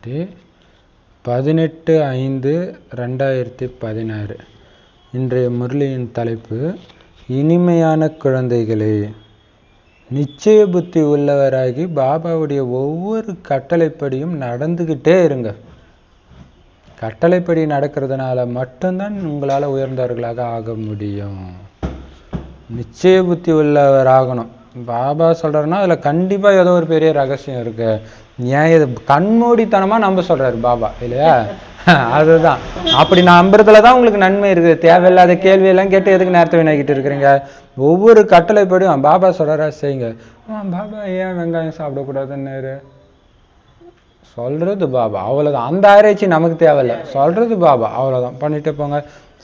18/5/2016. இன்றைய முரளியின் தலைப்பு, இனிமையான குழந்தைகளே, நிச்சய புத்தி உள்ளவராகி பாபாவுடைய ஒவ்வொரு கட்டளைப்படியும் நடந்துக்கிட்டே இருங்க. கட்டளைப்படி நடக்கிறதுனால மட்டும்தான் உங்களால் உயர்ந்தவர்களாக ஆக முடியும். நிச்சய புத்தி உள்ளவராகணும். பாபா சொல்கிறாருன்னா அதில் கண்டிப்பாக ஏதோ ஒரு பெரிய ரகசியம் இருக்கு. ஏன் இது கண்மூடித்தனமாக நம்ப சொல்கிறாரு பாபா, இல்லையா? அதுதான். அப்படி நம்புறதுல தான் உங்களுக்கு நன்மை இருக்குது. தேவையில்லாத கேள்வியெல்லாம் கேட்டு எதுக்கு நேரத்தை வினாக்கிட்டு இருக்கிறீங்க? ஒவ்வொரு கட்டளைப்படியும் பாபா சொல்கிறாரா செய்யுங்க. பாபா ஏன் வெங்காயம் சாப்பிடக்கூடாதுன்னு சொல்கிறது பாபா, அவ்வளோதான். அந்த ஆராய்ச்சி நமக்கு தேவையில்லை. சொல்கிறது பாபா, அவ்வளோதான். பண்ணிட்டு போங்க.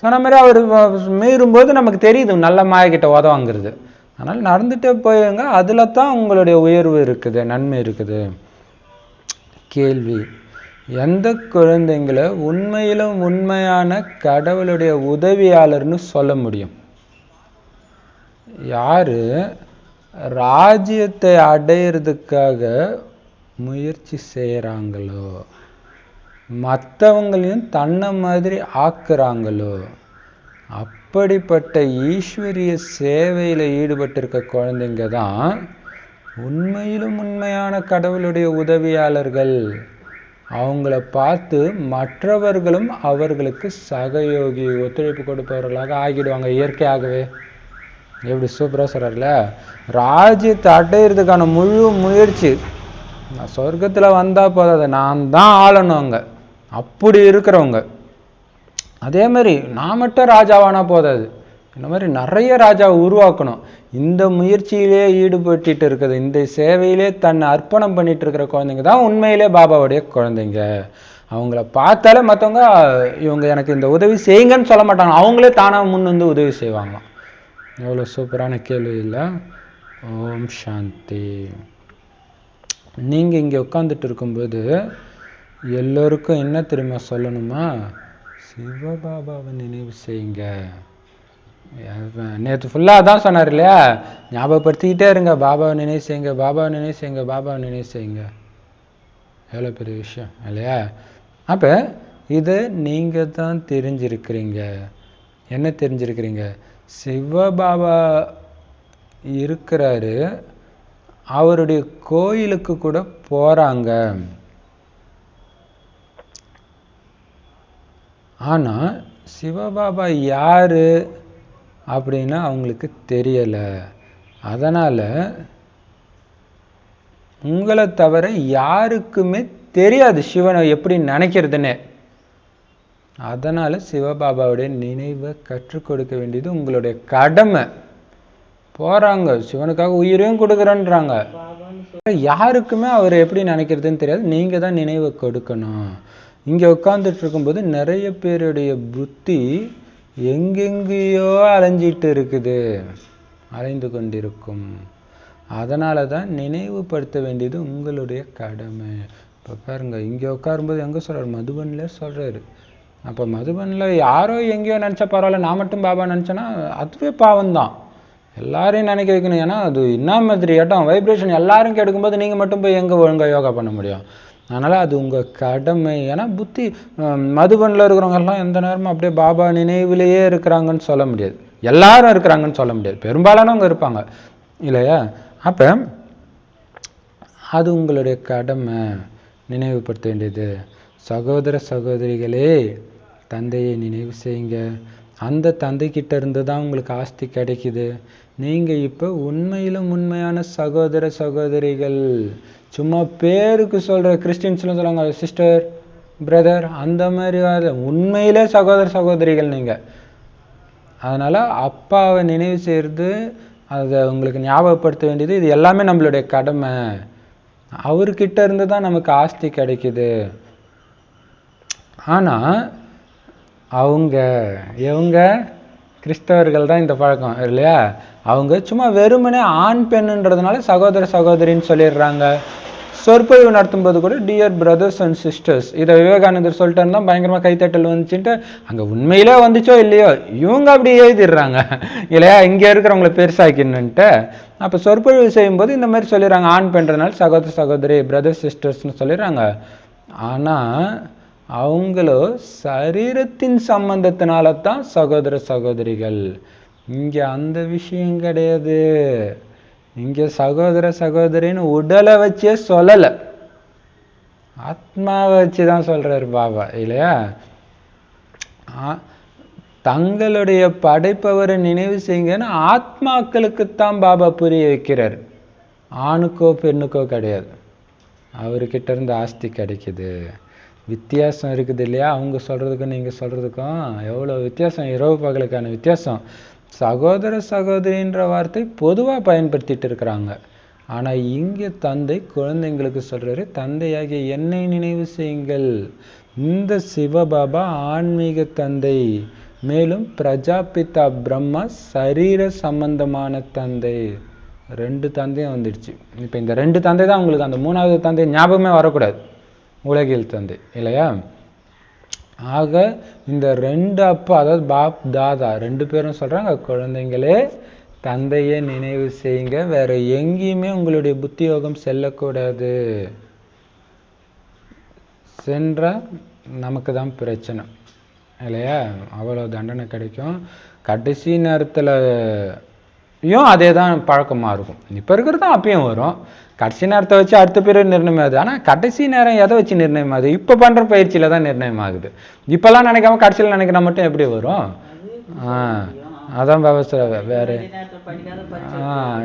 சொன்ன மாதிரி அவர் மீறும்போது நமக்கு தெரியுது நல்ல மாயக்கிட்ட உதவாங்கிறது. அதனால் நடந்துகிட்டே போயுங்க. அதில் தான் உங்களுடைய உயர்வு இருக்குது, நன்மை இருக்குது. கேள்வி: எந்த குழந்தைங்களை உண்மையிலும் உண்மையான கடவுளுடைய உதவியாளர்னு சொல்ல முடியும்? யாரு ராஜ்யத்தை அடையிறதுக்காக முயற்சி செய்கிறாங்களோ, மற்றவங்களையும் தன்னை மாதிரி ஆக்குறாங்களோ, அப்படிப்பட்ட ஈஸ்வரிய சேவையில் ஈடுபட்டிருக்க குழந்தைங்க தான் உண்மையிலும் உண்மையான கடவுளுடைய உதவியாளர்கள். அவங்கள பார்த்து மற்றவர்களும் அவர்களுக்கு சகயோகி, ஒத்துழைப்பு கொடுப்பவர்களாக ஆகிடுவாங்க இயற்கையாகவே. எப்படி சூப்பராக சொல்கிறார்ல, ராஜ்யத்தை அடையிறதுக்கான முழு முயற்சி. நான் சொர்க்கத்தில் வந்தால் போதாது, நான் தான் ஆளணும் அங்கே. அப்படி இருக்கிறவங்க. அதே மாதிரி நான் மட்டும் ராஜாவானா போதாது, இந்த மாதிரி நிறைய ராஜாவை உருவாக்கணும். இந்த முயற்சியிலே ஈடுபட்டு இருக்குது, இந்த சேவையிலே தன்னை அர்ப்பணம் பண்ணிட்டு இருக்கிற குழந்தைங்க தான் உண்மையிலே பாபாவுடைய குழந்தைங்க. அவங்கள பார்த்தாலே மற்றவங்க இவங்க எனக்கு இந்த உதவி செய்யுங்கன்னு சொல்ல மாட்டாங்க, அவங்களே தானாக முன் வந்து உதவி செய்வாங்களாம். எவ்வளோ சூப்பரான கேள்வி இல்லை? ஓம் சாந்தி. நீங்கள் இங்கே உட்காந்துட்டு இருக்கும்போது எல்லோருக்கும் என்ன தெரியுமா சொல்லணுமா? சிவபாபாவை நினைவு செய்யுங்க. நேற்று ஃபுல்லாக அதான் சொன்னார் இல்லையா? ஞாபகப்படுத்திக்கிட்டே இருங்க, பாபாவை நினைவு செய்யுங்க, பாபாவை நினைவு செய்யுங்க, பாபாவை நினைவு செய்யுங்க. எவ்வளோ பெரிய விஷயம் இல்லையா? அப்போ இதை நீங்கள் தான் தெரிஞ்சிருக்கிறீங்க. என்ன தெரிஞ்சிருக்கிறீங்க? சிவபாபா இருக்கிறாரு, அவருடைய கோயிலுக்கு கூட போகிறாங்க. ஆனால் சிவபாபா யார் அப்படின்னா அவங்களுக்கு தெரியலை. அதனால் உங்களை தவிர யாருக்குமே தெரியாது சிவனை எப்படி நினைக்கிறதுன்னு. அதனால் சிவபாபாவுடைய நினைவை கற்றுக் கொடுக்க வேண்டியது உங்களுடைய கடமை. போகிறாங்க, சிவனுக்காக உயிரையும் கொடுக்குறேன்றாங்க. யாருக்குமே அவர் எப்படி நினைக்கிறதுன்னு தெரியாது. நீங்கள் தான் நினைவை கொடுக்கணும். இங்கே உட்காந்துட்டு இருக்கும்போது நிறைய பேருடைய புத்தி எங்கெங்கேயோ அலைஞ்சிட்டு இருக்குது, அலைந்து கொண்டிருக்கும். அதனால தான் நினைவுபடுத்த வேண்டியது உங்களுடைய கடமை. இப்போ பாருங்க, இங்கே உட்காரும்போது எங்கே சொல்கிறார்? மதுபனில் சொல்கிறாரு. அப்போ மதுபனில் யாரோ எங்கேயோ நினச்சா பரவாயில்ல, நான் மட்டும் பாபா நினச்சேன்னா அதுவே பாவம்தான். எல்லாரையும் நினைக்க வைக்கணும். ஏன்னா அது என்ன மாதிரி இடம், வைப்ரேஷன் எல்லாரும் கெடுக்கும்போது நீங்கள் மட்டும் போய் எங்கே ஒழுங்காக யோகா பண்ண முடியும்? அதனால் அது உங்கள் கடமை. ஏன்னா புத்தி மதுபனில் இருக்கிறவங்க எல்லாம் எந்த நேரமும் அப்படியே பாபா நினைவிலேயே இருக்கிறாங்கன்னு சொல்ல முடியாது, எல்லாரும் இருக்கிறாங்கன்னு சொல்ல முடியாது, பெரும்பாலானவங்க இருப்பாங்க இல்லையா? அப்போ அது உங்களுடைய கடமை, நினைவுபடுத்த வேண்டியது. சகோதர சகோதரிகளே, தந்தையை நினைவு செய்யுங்க. அந்த தந்தைக்கிட்ட இருந்து தான் உங்களுக்கு ஆஸ்தி கிடைக்குது. நீங்கள் இப்போ உண்மையிலும் உண்மையான சகோதர சகோதரிகள். சும்மா பேருக்கு சொல்கிற கிறிஸ்டின்ஸ்லாம் சொல்லுவாங்க சிஸ்டர் பிரதர், அந்த மாதிரி உண்மையிலே சகோதர சகோதரிகள் நீங்கள். அதனால் அப்பாவை நினைவு செய்கிறது, அதை உங்களுக்கு ஞாபகப்படுத்த வேண்டியது, இது எல்லாமே நம்மளுடைய கடமை. அவர்கிட்ட இருந்து தான் நமக்கு ஆஸ்தி கிடைக்குது. ஆனால் இவங்க கிறிஸ்தவர்கள் தான் இந்த பழக்கம் இல்லையா? அவங்க சும்மா வெறுமனே ஆண் பெண்ணுன்றதுனால சகோதர சகோதரின்னு சொல்லிடுறாங்க. சொற்பொழிவு நடத்தும்போது கூட டியர் பிரதர்ஸ் அண்ட் சிஸ்டர்ஸ், இதை விவேகானந்தர் சொல்லிட்டு தான் பயங்கரமாக கைத்தட்டல் வந்துச்சுன்ட்டு அங்கே உண்மையிலே வந்துச்சோ இல்லையோ இவங்க அப்படி எழுதிடுறாங்க இல்லையா, இங்கே இருக்கிறவங்கள பெருசாக்கின்னுட்டு. அப்போ சொற்பொழிவு செய்யும்போது இந்த மாதிரி சொல்லிடுறாங்க, ஆண் பெண்றதுனால சகோதர சகோதரி பிரதர்ஸ் சிஸ்டர்ஸ்னு சொல்லிடுறாங்க. ஆனா அவங்களோ சரீரத்தின் சம்பந்தத்தினால தான் சகோதர சகோதரிகள். இங்க அந்த விஷயம் கிடையாது. இங்க சகோதர சகோதரின்னு உடலை வச்சே சொல்லல, ஆத்மாவை வச்சுதான் சொல்றாரு பாபா இல்லையா. தங்களுடைய படைப்பவரை நினைவு செய்யுங்கன்னு ஆத்மாக்களுக்குத்தான் பாபா புரிய வைக்கிறார், ஆணுக்கோ பெண்ணுக்கோ கிடையாது. அவர்கிட்ட இருந்து ஆஸ்தி கிடைக்குது. வித்தியாசம் இருக்குது இல்லையா, அவங்க சொல்றதுக்கும் நீங்க சொல்றதுக்கும் எவ்வளோ வித்தியாசம், இரவு பகலுக்கான வித்தியாசம். சகோதர சகோதரின்ற வார்த்தை பொதுவா பயன்படுத்திட்டு இருக்கிறாங்க. ஆனா இங்க தந்தை குழந்தைங்களுக்கு சொல்றாரு, தந்தையாகிய என்னை நினைவு செய்யுங்கள். இந்த சிவபாபா ஆன்மீக தந்தை, மேலும் பிரஜாபிதா பிரம்மா சரீர சம்பந்தமான தந்தை. 2 தந்தையும் வந்துடுச்சு. இப்ப இந்த 2 தந்தை தான் உங்களுக்கு, அந்த 3வது தந்தை ஞாபகமே வரக்கூடாது, உலகில் தந்தை இல்லையா. ஆக இந்த 2 அப்பா, அதாவது பாப் தாதா 2 பேரும் சொல்றாங்க, குழந்தைங்களே தந்தையை நினைவு செய்யுங்க, வேற எங்கேயுமே உங்களுடைய புத்தி யோகம் செல்லக்கூடாது. சென்றா நமக்கு தான் பிரச்சனை இல்லையா, அவ்வளோ தண்டனை கிடைக்கும். கடைசி நேரத்துலயும் அதே தான் பழக்கமா இருக்கும். இப்ப இருக்கிறது அப்பயும் வரும். கடைசி நேரத்தை வச்சு அடுத்த பேர் நிர்ணயம் ஆகுது. ஆனா கடைசி நேரம் எதை வச்சு நிர்ணயம் ஆகுது? இப்ப பண்ற பயிற்சியில தான் நிர்ணயம் ஆகுது. இப்பெல்லாம் நினைக்காம கடைசியில் நினைக்கிற மட்டும் எப்படி வரும்? அதான் வேற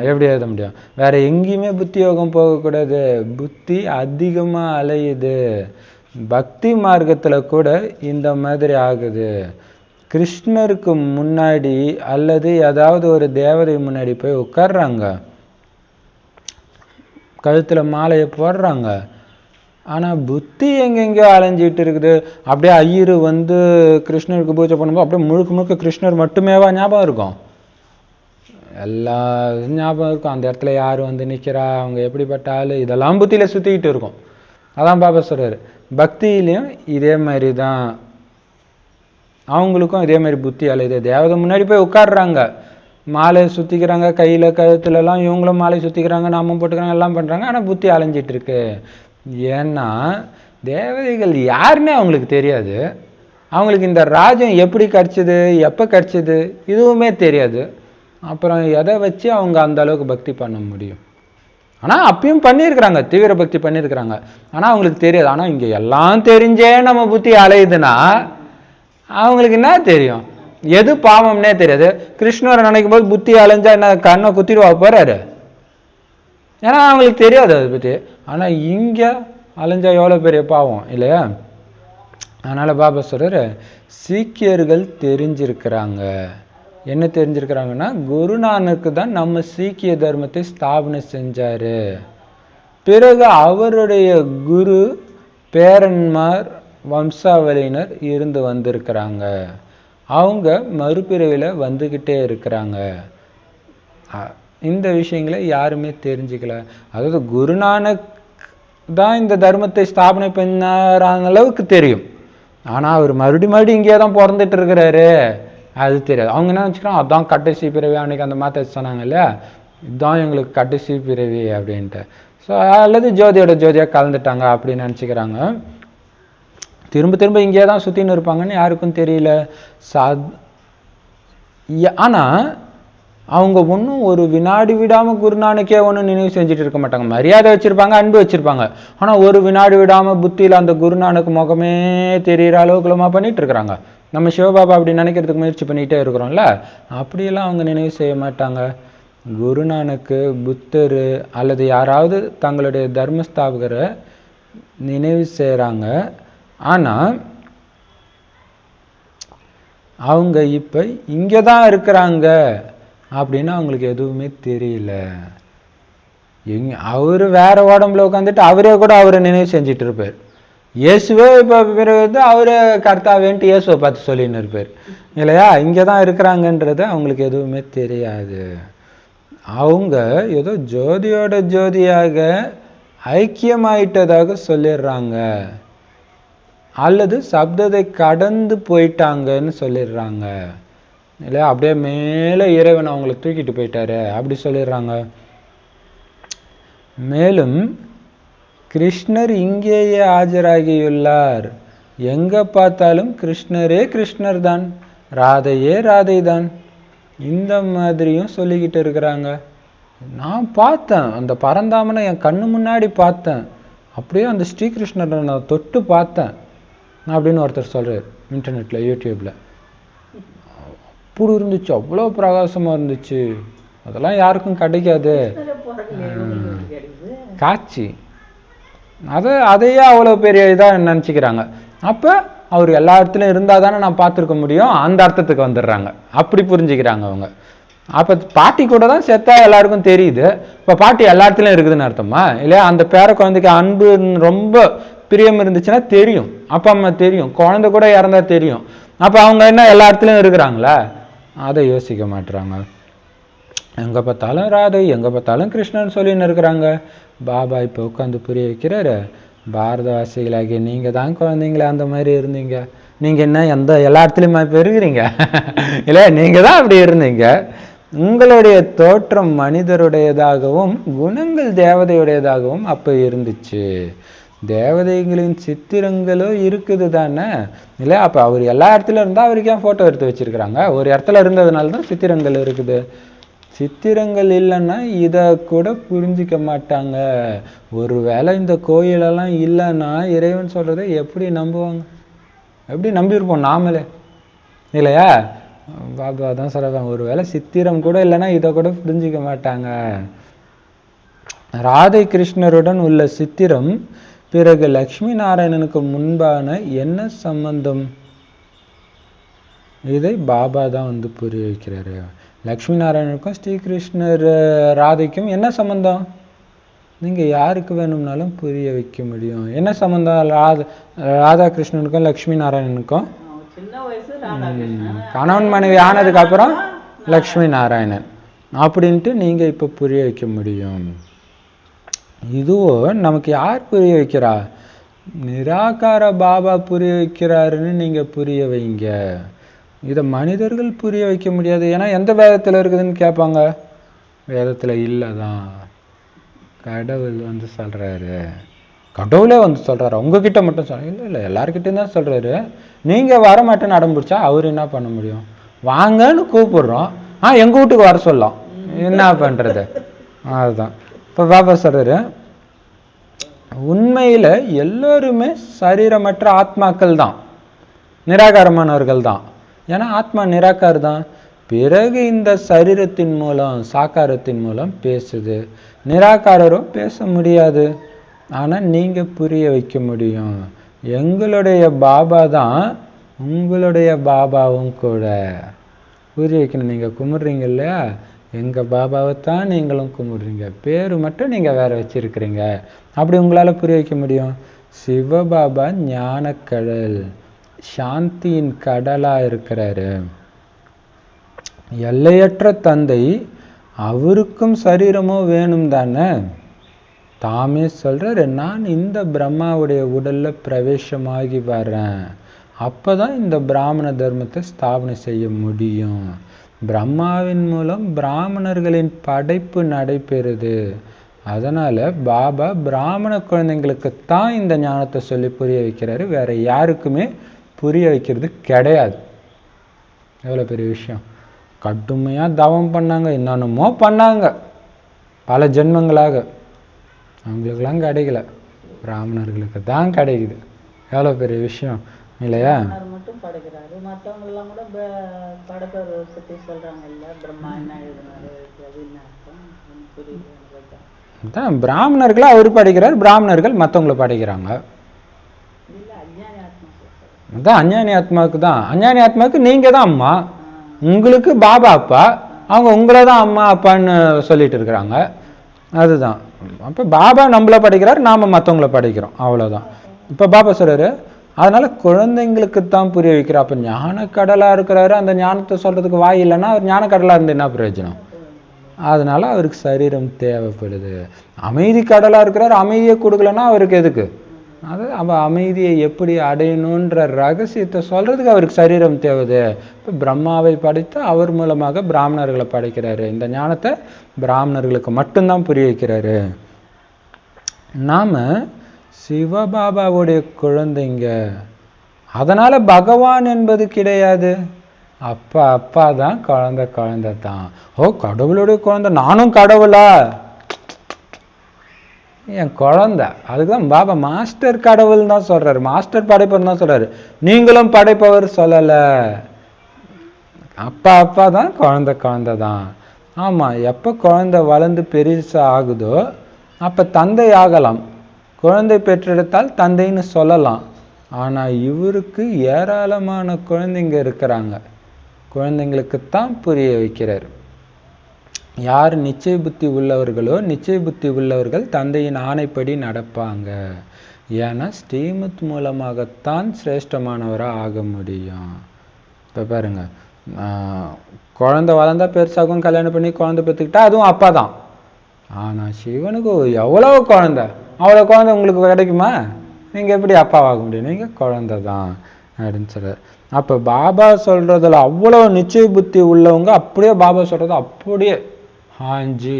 எப்படி எழுத முடியும்? வேற எங்கேயுமே புத்தி யோகம் போகக்கூடாது. புத்தி அதிகமா அலையுது. பக்தி மார்க்கத்துல கூட இந்த மாதிரி ஆகுது. கிருஷ்ணருக்கு முன்னாடி அல்லது ஏதாவது ஒரு தேவதை முன்னாடி போய் உட்கார்றாங்க, கழுத்துல மாலையை போடுறாங்க, ஆனா புத்தி எங்கெங்கயோ அலைஞ்சிட்டு இருக்குது. அப்படியே ஐயரு வந்து கிருஷ்ணருக்கு பூஜை பண்ணும்போது அப்படியே முழுக்க முழுக்க கிருஷ்ணர் மட்டுமேவா ஞாபகம் இருக்கும்? எல்லா ஞாபகம் இருக்கும். அந்த இடத்துல யாரு வந்து நிக்கிறா, அவங்க எப்படிப்பட்ட ஆளு, இதெல்லாம் புத்தியில சுத்திக்கிட்டு இருக்கும். அதான் பாபா சொல்றாரு, பக்தியிலையும் இதே மாதிரி தான், அவங்களுக்கும் இதே மாதிரி புத்தி அலையுது. தேவதை முன்னாடி போய் உட்காடுறாங்க, மாலை சுத்திக்கிறாங்க, கையில கழுத்துல எல்லாம் இவங்களும் மாலை சுத்திக்கிறாங்க, நாமும் போட்டுக்கிறாங்க, எல்லாம் பண்றாங்க. ஆனா புத்தி அலைஞ்சிட்டு இருக்கு. ஏன்னா தேவதைகள் யாருன்னே அவங்களுக்கு தெரியாது. அவங்களுக்கு இந்த ராஜ்யம் எப்படி கிடைச்சது, எப்ப கிடைச்சது இதுவுமே தெரியாது. அப்புறம் எதை வச்சு அவங்க அந்த அளவுக்கு பக்தி பண்ண முடியும்? ஆனா அப்பயும் பண்ணியிருக்கிறாங்க, தீவிர பக்தி பண்ணியிருக்கிறாங்க. ஆனா அவங்களுக்கு தெரியாது. ஆனா இங்க எல்லாம் தெரிஞ்சே நம்ம புத்தி அலையுதுன்னா அவங்களுக்கு என்ன தெரியும்? எது பாவம்னே தெரியாது. கிருஷ்ணரை நினைக்கும் போது புத்தி அலைஞ்சா என்ன கண்ணை குத்திடுவா போறாரு? ஏன்னா அவங்களுக்கு தெரியாது அதை பத்தி. ஆனா இங்க அலைஞ்சா எவ்வளவு பெரிய பாவம் இல்லையா. அதனால பாபா சொல்றாரு, சீக்கியர்கள் தெரிஞ்சிருக்கிறாங்க. என்ன தெரிஞ்சிருக்கிறாங்கன்னா, குருநானக்கு தான் நம்ம சீக்கிய தர்மத்தை ஸ்தாபனை செஞ்சாரு. பிறகு அவருடைய குரு பேரன்மார் வம்சாவளியினர் இருந்து வந்திருக்கிறாங்க. அவங்க மறுபிறவில வந்துகிட்டே இருக்கிறாங்க. இந்த விஷயங்களை யாருமே தெரிஞ்சுக்கல. அதாவது குருநானக் தான் இந்த தர்மத்தை ஸ்தாபனை பண்ணார அளவுக்கு தெரியும். ஆனா அவர் மறுபடியும் இங்கே தான் பிறந்துட்டு இருக்கிறாரு, அது தெரியாது. அவங்க என்ன நினச்சிக்கிறாங்க, அதான் கடைசி பிறவி. அன்னைக்கு அந்த மாத்த சொன்னாங்க இல்லையா, இதுதான் எங்களுக்கு கடைசி பிறவி அப்படின்ட்டு. ஸோ அல்லது ஜோதியோட ஜோதியா கலந்துட்டாங்க அப்படின்னு நினச்சிக்கிறாங்க. திரும்ப திரும்ப இங்கே தான் சுற்றின்னு இருப்பாங்கன்னு யாருக்கும் தெரியல. ஆனா அவங்க ஒன்றும் ஒரு வினாடி விடாம குருநானக்கே ஒன்றும் நினைவு செஞ்சுட்டு இருக்க மாட்டாங்க. மரியாதை வச்சிருப்பாங்க, அன்பு வச்சிருப்பாங்க. ஆனா ஒரு வினாடி விடாம புத்தியில அந்த குருநானக்கு முகமே தெரியற அளவுக்குலமா பண்ணிட்டு இருக்கிறாங்க. நம்ம சிவபாபா அப்படி நினைக்கிறதுக்கு முயற்சி பண்ணிட்டே இருக்கிறோம்ல, அப்படியெல்லாம் அவங்க நினைவு செய்ய மாட்டாங்க. குருநானக்கு, புத்தர் அல்லது யாராவது தங்களுடைய தர்மஸ்தாபகரை நினைவு செய்யறாங்க. ஆனா அவங்க இப்ப இங்கதான் இருக்கிறாங்க அப்படின்னு அவங்களுக்கு எதுவுமே தெரியல. அவரு வேற உடம்புல உட்காந்துட்டு அவரே கூட அவரை நினைவு செஞ்சுட்டு இருப்பார். இயேசுவே இப்ப பிறகு அவரு கர்த்தாவேன்ட்டு இயேசுவை பார்த்து சொல்லின்னு இருப்பார் இல்லையா. இங்கதான் இருக்கிறாங்கன்றது அவங்களுக்கு எதுவுமே தெரியாது. அவங்க ஏதோ ஜோதியோட ஜோதியாக ஐக்கியமாயிட்டதாக சொல்லிடுறாங்க, அல்லது சப்தத்தை கடந்து போயிட்டாங்கன்னு சொல்லிடுறாங்க இல்லையா. அப்படியே மேல இறைவன் அவங்களை தூக்கிட்டு போயிட்டாரு அப்படி சொல்லிடுறாங்க. மேலும் கிருஷ்ணர் இங்கேயே ஆஜராகியுள்ளார். எங்க பார்த்தாலும் கிருஷ்ணரே கிருஷ்ணர் தான், ராதையே ராதை தான். இந்த மாதிரியும் சொல்லிக்கிட்டு இருக்கிறாங்க. நான் பார்த்தேன், அந்த பரந்தாமனை என் கண்ணு முன்னாடி பார்த்தேன். அப்படியே அந்த ஸ்ரீகிருஷ்ணரை நான் தொட்டு பார்த்தேன் அப்படின்னு ஒருத்தர் சொல்றாரு இன்டர்நெட்ல, யூடியூப்ல. அப்படி இருந்துச்சு, அவ்வளோ பிரகாசமா இருந்துச்சு. அதெல்லாம் யாருக்கும் கிடைக்காது காட்சி. அதையே அவ்வளோ பெரிய இதாக நினச்சிக்கிறாங்க. அப்போ அவர் எல்லா இடத்துலையும் இருந்தால் தானே நான் பார்த்துருக்க முடியும், அந்த அர்த்தத்துக்கு வந்துடுறாங்க. அப்படி புரிஞ்சுக்கிறாங்க அவங்க. அப்போ பாட்டி கூட தான் செத்தா எல்லாருக்கும் தெரியுது. இப்போ பாட்டி எல்லா இடத்துலையும் இருக்குதுன்னு அர்த்தமா இல்லையா? அந்த பேர குழந்தைக்கு அன்பு ரொம்ப பிரியம் இருந்துச்சுன்னா தெரியும், அப்பா அம்மா தெரியும், குழந்தை கூட இறந்தா தெரியும். அப்போ அவங்க என்ன எல்லா இடத்துலையும் இருக்கிறாங்களா? அதை யோசிக்க மாட்டுறாங்க. எங்கே பார்த்தாலும் ராதை, எங்கே பார்த்தாலும் கிருஷ்ணன் சொல்லின்னு இருக்கிறாங்க. பாபா இப்போ உட்காந்து புரிய வைக்கிறாரு, பாரதவாசிகளாகி நீங்கள் தான் குழந்தைங்கள அந்த மாதிரி இருந்தீங்க. நீங்கள் என்ன எல்லா இடத்துலையுமா இப்போ இருக்கிறீங்க இல்லை? நீங்கள் தான் அப்படி இருந்தீங்க. உங்களுடைய தோற்றம் மனிதருடையதாகவும் குணங்கள் தேவதையுடையதாகவும் அப்போ இருந்துச்சு. தேவதைகளின் சித்திரங்களும் இருக்குது தானே இல்லை? அப்போ அவர் எல்லா இடத்துல இருந்தால் அவருக்கு ஏன் ஃபோட்டோ எடுத்து வச்சிருக்கிறாங்க? ஒரு இடத்துல இருந்ததுனால தான் சித்திரங்கள் இருக்குது. சித்திரங்கள் இல்லைன்னா இதை கூட புரிஞ்சிக்க மாட்டாங்க. ஒருவேளை இந்த கோயிலெல்லாம் இல்லைன்னா இறைவன் சொல்றதை எப்படி நம்புவாங்க? எப்படி நம்பியிருப்போம் நாமளே இல்லையா? பாபா தான் சொல்றாங்க, ஒருவேளை சித்திரம் கூட இல்லைன்னா இதை கூட புரிஞ்சிக்க மாட்டாங்க. ராதை கிருஷ்ணருடன் உள்ள சித்திரம் பிறகு லக்ஷ்மி நாராயணனுக்கு முன்பான என்ன சம்பந்தம்? இதை பாபா தான் வந்து புரிய வைக்கிறாரு. லக்ஷ்மி நாராயணனுக்கும் ஸ்ரீகிருஷ்ணர் ராதைக்கும் என்ன சம்பந்தம்? நீங்க யாருக்கு வேணும்னாலும் புரிய வைக்க முடியும். என்ன சம்பந்தம் ராதா கிருஷ்ணனுக்கும் லக்ஷ்மி நாராயணனுக்கும்? கணவன் மனைவி ஆனதுக்கு அப்புறம் லக்ஷ்மி நாராயணன் அப்படின்ட்டு நீங்க இப்ப புரிய வைக்க முடியும். இதுவோ நமக்கு யார் புரிய வைக்கிறா? நிராகார பாபா புரிய வைக்கிறாருன்னு நீங்க புரிய வைங்க. இதை மனிதர்கள் புரிய வைக்க முடியாது. ஏன்னா எந்த வேதத்தில் இருக்குதுன்னு கேட்பாங்க. வேதத்தில் இல்லைதான், கடவுள் வந்து சொல்றாரு. கடவுளே வந்து சொல்றாரு, உங்ககிட்ட மட்டும் சொல்ற இல்லை இல்லை எல்லாருக்கிட்டையும் தான் சொல்றாரு. நீங்க வர மாட்டேன்னு அடம் பிடிச்சா அவர் என்ன பண்ண முடியும்? வாங்கன்னு கூப்பிடுறோம், எங்க வீட்டுக்கு வர சொல்லலாம், என்ன பண்றது? அதுதான் இப்போ பாபா சொல்றாரு, உண்மையில எல்லோருமே சரீரமற்ற ஆத்மாக்கள் தான், நிராகாரமானவர்கள் தான். ஏன்னா ஆத்மா நிராகார் தான். பிறகு இந்த சரீரத்தின் மூலம் சாக்காரத்தின் மூலம் பேசுது. நிராகாரரும் பேச முடியாது. ஆனால் நீங்கள் புரிய வைக்க முடியும். எங்களுடைய பாபா தான் உங்களுடைய பாபாவும் கூட. புரிய வைக்கணும். நீங்கள் கும்பிட்றீங்க இல்லையா, எங்கள் பாபாவை தான் நீங்களும் கும்பிடுறீங்க, பேர் மட்டும் நீங்கள் வேற வச்சிருக்கிறீங்க. அப்படி உங்களால் புரிய வைக்க முடியும். சிவபாபா ஞானக்கடல், சாந்தியின் கடலா இருக்கிறாரு. எல்லையற்ற தந்தை, அவருக்கும் சரீரமோ வேணும் தானே. தாமே சொல்றாரு, நான் இந்த பிரம்மாவுடைய உடல்ல பிரவேசமாகி வர்றேன், அப்பதான் இந்த பிராமண தர்மத்தை ஸ்தாபனை செய்ய முடியும். பிரம்மாவின் மூலம் பிராமணர்களின் படைப்பு நடைபெறுது. அதனால பாபா பிராமண குழந்தைங்களுக்குத்தான் இந்த ஞானத்தை சொல்லி புரிய வைக்கிறாரு, வேற யாருக்குமே புரிய வைக்கிறது கிடையாது. எவ்வளோ பெரிய விஷயம். கடுமையாக தவம் பண்ணாங்க, என்னென்னமோ பண்ணாங்க பல ஜென்மங்களாக, அவங்களுக்கெல்லாம் கிடைக்கல, பிராமணர்களுக்கு தான் கிடைக்குது. எவ்வளோ பெரிய விஷயம் இல்லையா? தான் பிராமணர்களை அவர் படிக்கிறார், பிராமணர்கள் மற்றவங்களை படிக்கிறாங்க. அதான் அஞ்ஞானி ஆத்மாவுக்கு தான். அஞ்ஞானி ஆத்மாவுக்கு நீங்க தான் அம்மா, உங்களுக்கு பாபா அப்பா, அவங்க உங்களை தான் அம்மா அப்பான்னு சொல்லிட்டு இருக்கிறாங்க. அதுதான். அப்போ பாபா நம்மள படிக்கிறார், நாம மற்றவங்கள படிக்கிறோம், அவ்வளோதான். இப்போ பாபா சொல்றாரு, அதனால குழந்தைங்களுக்கு தான் புரிய வைக்கிறார். அப்போ ஞானக்கடலா இருக்கிறாரு, அந்த ஞானத்தை சொல்றதுக்கு வாய் இல்லைன்னா அவர் ஞானக்கடலா இருந்து என்ன பிரயோஜனம்? அதனால அவருக்கு சரீரம் தேவைப்படுது. அமைதி கடலா இருக்கிறார், அமைதியை கொடுக்கலன்னா அவருக்கு எதுக்கு? அது அமைதியை எப்படி அடையணுன்ற ரகசியத்தை சொல்றதுக்கு அவருக்கு சரீரம் தேவைது. இப்போ பிரம்மாவை படைத்து அவர் மூலமாக பிராமணர்களை படைக்கிறாரு. இந்த ஞானத்தை பிராமணர்களுக்கு மட்டும்தான் புரிய வைக்கிறாரு. நாம சிவபாபாவுடைய குழந்தைங்க. அதனால பகவான் என்பது கிடையாது. அப்பா அப்பா தான், குழந்தை குழந்தை தான். ஓ, கடவுளுடைய குழந்தை, நானும் கடவுளா? என் குழந்தை. அதுக்குதான் பாபா மாஸ்டர் கடவுள் தான் சொல்றாரு, மாஸ்டர் படைப்பவர் தான் சொல்றாரு. நீங்களும் படைப்பவர் சொல்லல. அப்பா அப்பா தான், குழந்தை குழந்தை தான். ஆமா, எப்ப குழந்தை வளர்ந்து பெருசா ஆகுதோ அப்ப தந்தை ஆகலாம். குழந்தை பெற்றெடுத்தால் தந்தைன்னு சொல்லலாம். ஆனா இவருக்கு ஏராளமான குழந்தைங்க இருக்கிறாங்க. குழந்தைங்களுக்குத்தான் புரிய வைக்கிறார். யார் நிச்சய புத்தி உள்ளவர்களோ, நிச்சய புத்தி உள்ளவர்கள் தந்தையின் ஆணைப்படி நடப்பாங்க. ஏன்னா ஸ்ரீமத் மூலமாகத்தான் சிரேஷ்டமானவராக ஆக முடியும். இப்போ பாருங்க, குழந்தை வளர்ந்தா பெருசாகும், கல்யாணம் பண்ணி குழந்தை பெற்றுக்கிட்டா அதுவும் அப்பா தான். ஆனால் சிவனுக்கு எவ்வளோ குழந்தை, அவ்வளோ குழந்தை உங்களுக்கு கிடைக்குமா? நீங்கள் எப்படி அப்பாவாக முடியும்? நீங்கள் குழந்தை தான் அப்படின்னு சொல்கிறார். அப்போ பாபா சொல்கிறதுல அவ்வளோ நிச்சய புத்தி உள்ளவங்க அப்படியே பாபா சொல்கிறது அப்படியே ஹாஞ்சி,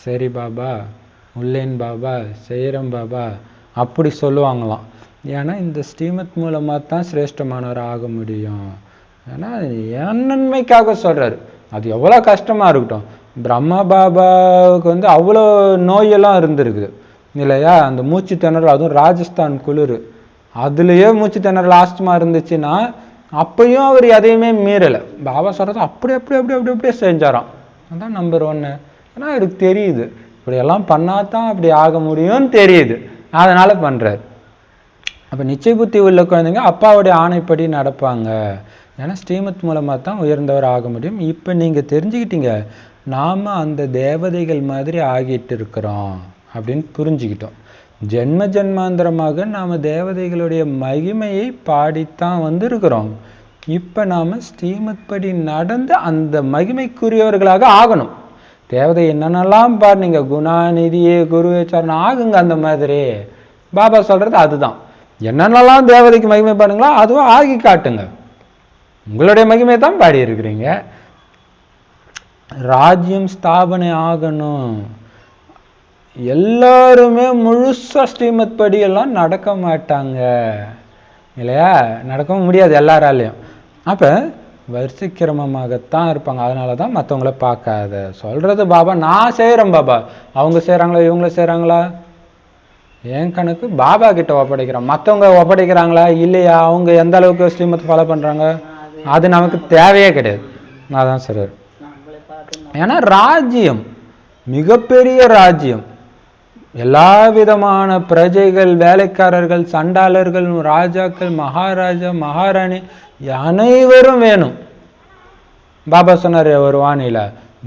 சரி பாபா, உள்ளேன் பாபா, செய்கிறேன் பாபா அப்படி சொல்லுவாங்களாம். ஏன்னா இந்த ஸ்ரீமத் மூலமாக தான் சிரேஷ்டமானவர் ஆக முடியும். ஏன்னா என் நன்மைக்காக சொல்கிறாரு. அது எவ்வளோ கஷ்டமாக இருக்கட்டும். பிரம்மா பாபாவுக்கு அவ்வளோ நோயெல்லாம் இருந்திருக்குது இல்லையா? அந்த மூச்சு திணறல், அதுவும் ராஜஸ்தான் குளிர், அதுலேயே மூச்சு திணறல் ஆஸ்துமா இருந்துச்சுன்னா அப்பயும் அவர் எதையுமே மீறலை. பாபா சொல்கிறது அப்படி அப்படி அப்படி அப்படி அப்படியே செஞ்சாராம். அதுதான் நம்பர் 1. ஏன்னா அவருக்கு தெரியுது இப்படியெல்லாம் பண்ணாதான் அப்படி ஆக முடியும்னு தெரியுது, அதனால பண்ணுறாரு. அப்போ நிச்சய புத்தி உள்ள குழந்தைங்க அப்பாவுடைய ஆணைப்படி நடப்பாங்க. ஏன்னா ஸ்ரீமத் மூலமாக தான் உயர்ந்தவர் ஆக முடியும். இப்போ நீங்கள் தெரிஞ்சுக்கிட்டீங்க, நாம் அந்த தேவதைகள் மாதிரி ஆகிட்டு இருக்கிறோம் அப்படின்னு புரிஞ்சுக்கிட்டோம். ஜென்ம ஜென்மாந்திரமாக நாம் தேவதைகளுடைய மகிமையை பாடித்தான் வந்திருக்கிறோம். இப்போ நாம் ஸ்ரீமத் படி நடந்து அந்த மகிமைக்குரியவர்களாக ஆகணும். தேவதை என்னென்னலாம் பாருங்க, குணாநிதியே குருவே சரணம் ஆகுங்க. அந்த மாதிரி பாபா சொல்றது அதுதான். என்னென்னலாம் தேவதைக்கு மகிமை பாடுங்களோ அதுவும் ஆகி காட்டுங்க. உங்களுடைய மகிமை தான் பாடி இருக்கிறீங்க. ராஜ்யம் ஸ்தாபனை ஆகணும். எல்லாருமே முழுசா ஸ்ரீமத் படி எல்லாம் நடக்க மாட்டாங்க இல்லையா? நடக்கவும் முடியாது எல்லாராலையும். அப்ப வரிசைக்கிரமமாகத்தான் இருப்பாங்க. அதனாலதான் மற்றவங்கள பார்க்காத சொல்றது. பாபா நான் செய்யறேன், பாபா அவங்க செய்யறாங்களா இவங்கள செய்யறாங்களா என் கணக்கு பாபா கிட்ட ஒப்படைக்கிறோம். மற்றவங்க ஒப்படைக்கிறாங்களா இல்லையா, அவங்க எந்த அளவுக்கு ஸ்ரீமத் ஃபாலோ பண்றாங்க, அது நமக்கு தேவையே கிடையாது. அதான் சார். ஏன்னா ராஜ்யம் மிகப்பெரிய ராஜ்யம். எல்லா விதமான பிரஜைகள், வேலைக்காரர்கள், சண்டாளர்கள், ராஜாக்கள், மகாராஜா, மகாராணி அனைவரும் வேணும். பாபா சொன்னார் ஒரு வானில,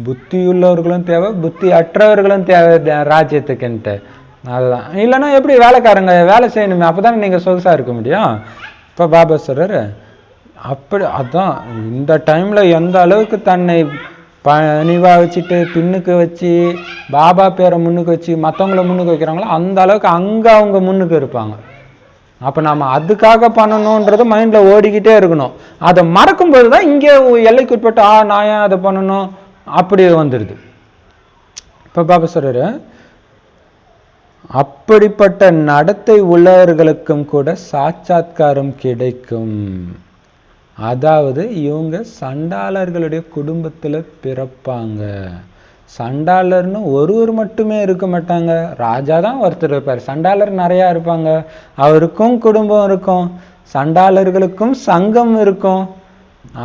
புத்தியுள்ளவர்களும் தேவை, புத்தி அற்றவர்களும் தேவை ராஜ்யத்துக்குன்ட்டு. அதுதான். இல்லைன்னா எப்படி வேலைக்காரங்க வேலை செய்யணுமே, அப்போதானே நீங்கள் சொகுசா இருக்க முடியும். இப்போ பாபா சொல்றாரு அப்படி. அதான் இந்த டைம்ல எந்த அளவுக்கு தன்னை பணிவா வச்சுட்டு பின்னுக்கு வச்சு பாபா பேரை முன்னுக்கு வச்சு மற்றவங்கள முன்னுக்கு வைக்கிறாங்களோ அந்த அளவுக்கு அங்கே அவங்க முன்னுக்கு இருப்பாங்க. அப்போ நம்ம அதுக்காக பண்ணணுன்றது மைண்டில் ஓடிக்கிட்டே இருக்கணும். அதை மறக்கும்போது தான் இங்கே எல்லைக்கு உட்பட்டு நான் ஏன் அதை பண்ணணும் அப்படி வந்துடுது. இப்போ பாபா சொல்றாரு, அப்படிப்பட்ட நடத்தை உள்ளவர்களுக்கும் கூட சாட்சாத்காரம் கிடைக்கும். அதாவது இவங்க சண்டாளர்களுடைய குடும்பத்தில் பிறப்பாங்க. சண்டாளர்னு ஒருவர் மட்டுமே இருக்க மாட்டாங்க, ராஜா தான் ஒருத்தர் இருப்பார். சண்டாளர் நிறையா இருப்பாங்க, அவருக்கும் குடும்பம் இருக்கும், சண்டாளர்களுக்கும் சங்கம் இருக்கும்.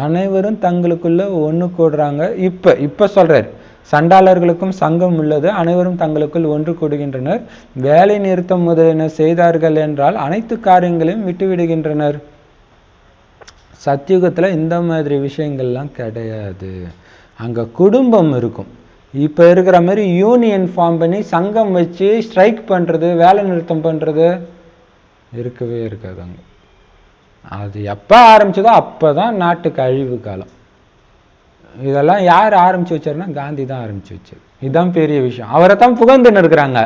அனைவரும் தங்களுக்குள்ள ஒன்று கூடுறாங்க. இப்போ சொல்றாரு, சண்டாளர்களுக்கும் சங்கம் உள்ளது, அனைவரும் தங்களுக்குள் ஒன்று கூடுகின்றனர். வேலை நிறுத்தம் முதலியன செய்தார்கள் என்றால் அனைத்து காரியங்களையும் விட்டுவிடுகின்றனர். சத்தியுகத்தில் இந்த மாதிரி விஷயங்கள்லாம் கிடையாது. அங்கே குடும்பம் இருக்கும். இப்போ இருக்கிற மாதிரி யூனியன் ஃபார்ம் பண்ணி சங்கம் வச்சு ஸ்ட்ரைக் பண்ணுறது, வேலை நிறுத்தம் பண்ணுறது இருக்கவே இருக்காது அங்கே. அது எப்போ ஆரம்பிச்சதோ அப்போ தான் நாட்டுக்கு அழிவு காலம். இதெல்லாம் யார் ஆரம்பிச்சு வச்சாருன்னா காந்தி தான் ஆரம்பிச்சு வச்சார். இதுதான் பெரிய விஷயம். அவரை தான் புகழ்ந்துன்னு இருக்கிறாங்க.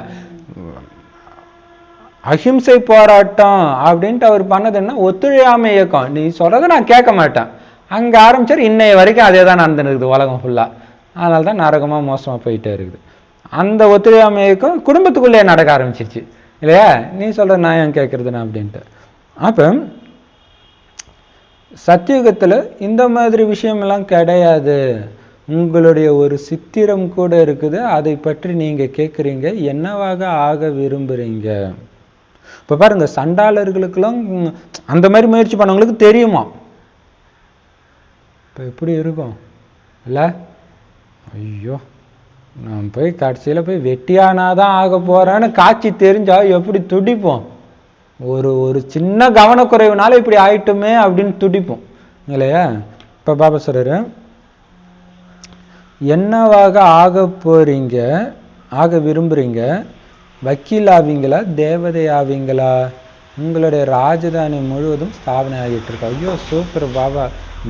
அஹிம்சை போராட்டம் அப்படின்ட்டு அவர் பண்ணதுன்னா ஒத்துழையாமை இயக்கம். நீ சொல்றதை நான் கேட்க மாட்டேன், அங்கே ஆரம்பிச்சார். இன்னைய வரைக்கும் அதே தான் நடந்துன்னு இருக்குது உலகம் ஃபுல்லாக. அதனால தான் நரகமாக மோசமாக போயிட்டே இருக்குது. அந்த ஒத்துழையாமை இயக்கம் குடும்பத்துக்குள்ளே நடக்க ஆரம்பிச்சிருச்சு. இல்லையா? நீ சொல்ற நான் ஏன் கேட்கறதுனா அப்படின்ட்டு. அப்போ சத்தியுகத்தில் இந்த மாதிரி விஷயமெல்லாம் கிடையாது. உங்களுடைய ஒரு சித்திரம் கூட இருக்குது, அதை பற்றி நீங்க கேட்குறீங்க, என்னவாக ஆக விரும்புறீங்க. இப்போ பாருங்க, சண்டாளர்களுக்கெல்லாம் அந்த மாதிரி முயற்சி பண்ணவங்களுக்கு தெரியுமா? இப்போ எப்படி இருக்கும் இல்லை? ஐயோ, நான் போய் கடைசியில் போய் வெட்டியானாதான் ஆக போறேன்னு காட்சி தெரிஞ்சா எப்படி துடிப்போம். ஒரு சின்ன கவனக்குறைவுனால இப்படி ஆயிட்டுமே அப்படின்னு துடிப்போம் இல்லையா? இப்போ பாபா சொல்றாரு, என்னவாக ஆக போறீங்க, ஆக விரும்புறீங்க? வக்கீல் ஆவீங்களா, தேவதை ஆவீங்களா? உங்களுடைய ராஜதானி முழுவதும் ஸ்தாபனை ஆகிட்டு இருக்கு. ஐயோ சூப்பர் பாபா,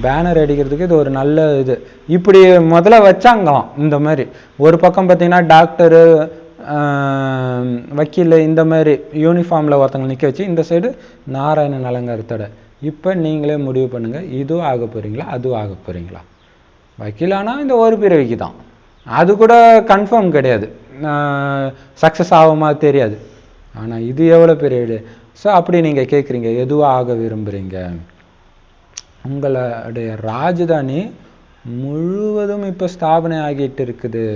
பேனர் அடிக்கிறதுக்கு இது ஒரு நல்ல இது. இப்படி முதல்ல வச்சாங்களாம். இந்த மாதிரி ஒரு பக்கம் பார்த்தீங்கன்னா டாக்டரு, வக்கீல், இந்த மாதிரி யூனிஃபார்மில் ஒருத்தவங்க நிற்க வச்சு, இந்த சைடு நாராயணன் அலங்காரத்தோட. இப்போ நீங்களே முடிவு பண்ணுங்க, இதுவும் ஆக போறீங்களா, அதுவும் ஆக போறீங்களா? வக்கீலானா இந்த ஒரு பிறவிக்கு தான், அது கூட கன்ஃபார்ம் கிடையாது, சக்ஸஸ் ஆகுமா தெரியாது. ஆனால் இது எவ்வளோ பெரிய. ஸோ அப்படி நீங்கள் கேட்குறீங்க, எதுவாக ஆக விரும்புகிறீங்க? உங்களுடைய ராஜதானி முழுவதும் இப்போ ஸ்தாபனை ஆகிட்டு இருக்குது.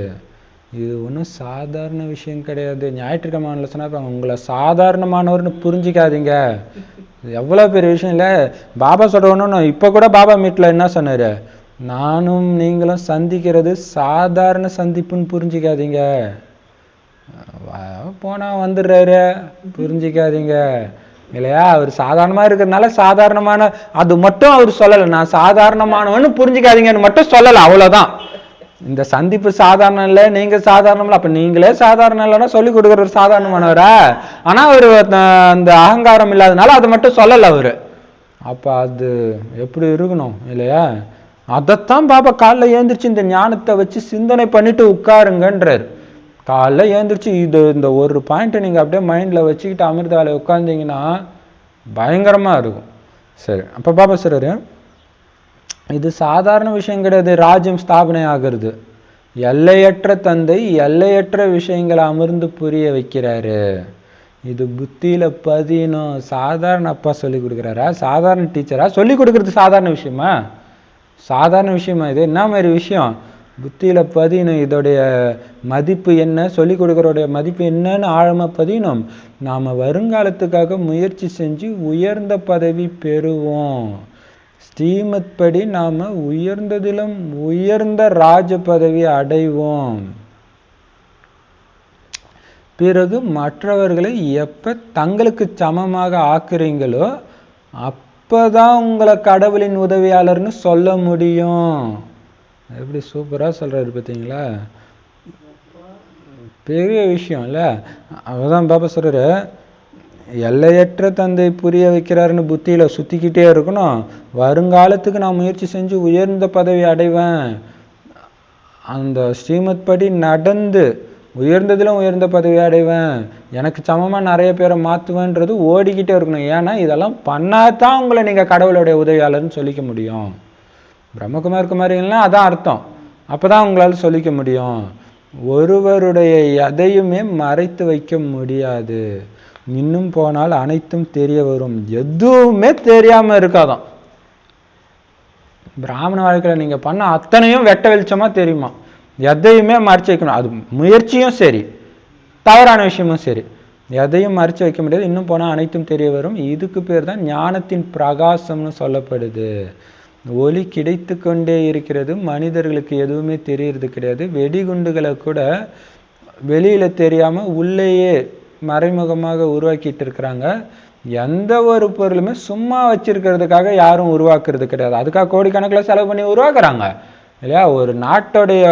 இது ஒன்றும் சாதாரண விஷயம் கிடையாது. ஞாயிற்றுக்கிழமை சொன்னால் உங்களை சாதாரணமானவர்னு புரிஞ்சிக்காதீங்க. எவ்வளோ பெரிய விஷயம் இல்லை. பாபா சொல்கிறோன்னு இப்போ கூட பாபா மீட்டில் என்ன சொன்னார், நானும் நீங்களும் சந்திக்கிறது சாதாரண சந்திப்புன்னு புரிஞ்சிக்காதீங்க. போனால் வந்துடுறாரு, புரிஞ்சிக்காதீங்க இல்லையா? அவர் சாதாரணமாக இருக்கிறதுனால சாதாரணமான அது மட்டும் அவர் சொல்லலை. நான் சாதாரணமானவன்னு புரிஞ்சிக்காதீங்கன்னு மட்டும் சொல்லலை, அவ்வளோதான். இந்த சந்திப்பு சாதாரணம் இல்லை, நீங்கள் சாதாரணம் இல்லை. அப்போ நீங்களே சாதாரணம் இல்லைன்னா சொல்லிக் கொடுக்குற ஒரு சாதாரணமானவரா? ஆனால் அவர் அந்த அகங்காரம் இல்லாதனால அதை மட்டும் சொல்லலை அவர். அப்போ அது எப்படி இருக்கணும் இல்லையா? அதைத்தான் பாபா காலைல ஏந்திரிச்சு இந்த ஞானத்தை வச்சு சிந்தனை பண்ணிட்டு உட்காருங்கன்றார். காலைல ஏந்திரிச்சு இந்த ஒரு பாயிண்ட்டை நீங்கள் அப்படியே மைண்டில் வச்சுக்கிட்டு அமிர்தாவில் உட்கார்ந்தீங்கன்னா பயங்கரமாக இருக்கும். சரி, அப்போ பாபா சொல்றாரு, இது சாதாரண விஷயம் கிடையாது. ராஜ்யம் ஸ்தாபனை ஆகிறது. எல்லையற்ற தந்தை எல்லையற்ற விஷயங்களை அமர்ந்து புரிய வைக்கிறாரு. இது புத்தியில பதினும். சாதாரண அப்பா சொல்லி கொடுக்குறாரா? சாதாரண டீச்சரா? சொல்லி கொடுக்கறது சாதாரண விஷயமா? சாதாரண விஷயமா? இது என்ன மாதிரி விஷயம்? புத்தியில பதினும். இதோடைய மதிப்பு என்ன, சொல்லி கொடுக்கறோடைய மதிப்பு என்னன்னு ஆழமா பதினும். நாம வருங்காலத்துக்காக முயற்சி செஞ்சு உயர்ந்த பதவி பெறுவோம். ஸ்ரீமத் படி நாம உயர்ந்ததிலும் உயர்ந்த ராஜ பதவி அடைவோம். பிறகு மற்றவர்களை எப்ப தங்களுக்கு சமமாக ஆக்குறீங்களோ அப்பதான் உங்களை கடவுளின் உதவியாளர்னு சொல்ல முடியும். எப்படி சூப்பரா சொல்றாரு பார்த்தீங்களா? பெரிய விஷயம் இல்ல? அவதான் பாபா சொல்றாரு, எல்லையற்ற தந்தை புரிய வைக்கிறாருன்னு புத்தியில சுத்திக்கிட்டே இருக்கணும். வருங்காலத்துக்கு நான் முயற்சி செஞ்சு உயர்ந்த பதவி அடைவேன், அந்த ஸ்ரீமத் படி நடந்து உயர்ந்ததிலும் உயர்ந்த பதவி அடைவேன், எனக்கு சமமா நிறைய பேரை மாத்துவேன்றது ஓடிக்கிட்டே இருக்கணும். ஏன்னா இதெல்லாம் பண்ணாதான் உங்களை நீங்க கடவுளுடைய உதவியாளர்னு சொல்லிக்க முடியும். பிரம்மகுமார் குமாரிகள்லாம் அதான் அர்த்தம். அப்பதான் உங்களால சொல்லிக்க முடியும். ஒருவருடைய எதையுமே மறைத்து வைக்க முடியாது. இன்னும் போனால் அனைத்தும் தெரிய வரும். எதுவுமே தெரியாம இருக்காதான். பிராமண வாழ்க்கையில நீங்க பண்ண அத்தனையும் வெட்ட வெளிச்சமா தெரியுமா? எதையுமே மறைச்சு வைக்கணும். அது முயற்சியும் சரி, தவறான விஷயமும் சரி, எதையும் மறைச்சு வைக்க முடியாது. இன்னும் போனால் அனைத்தும் தெரிய வரும். இதுக்கு பேர் தான் ஞானத்தின் பிரகாசம்னு சொல்லப்படுது. ஒளி கிடைத்து கொண்டே இருக்கிறது. மனிதர்களுக்கு எதுவுமே தெரியறது கிடையாது. வெடிகுண்டுகளை கூட வெளியில தெரியாம உள்ளேயே மறைமுகமாக உருவாக்கிட்டு இருக்கிறாங்க. எந்த ஒரு பொருளுமே சும்மா வச்சிருக்கிறதுக்காக யாரும் உருவாக்குறது கிடையாது. அதுக்காக கோடிக்கணக்கில் செலவு பண்ணி உருவாக்குறாங்க இல்லையா? ஒரு நாட்டுடைய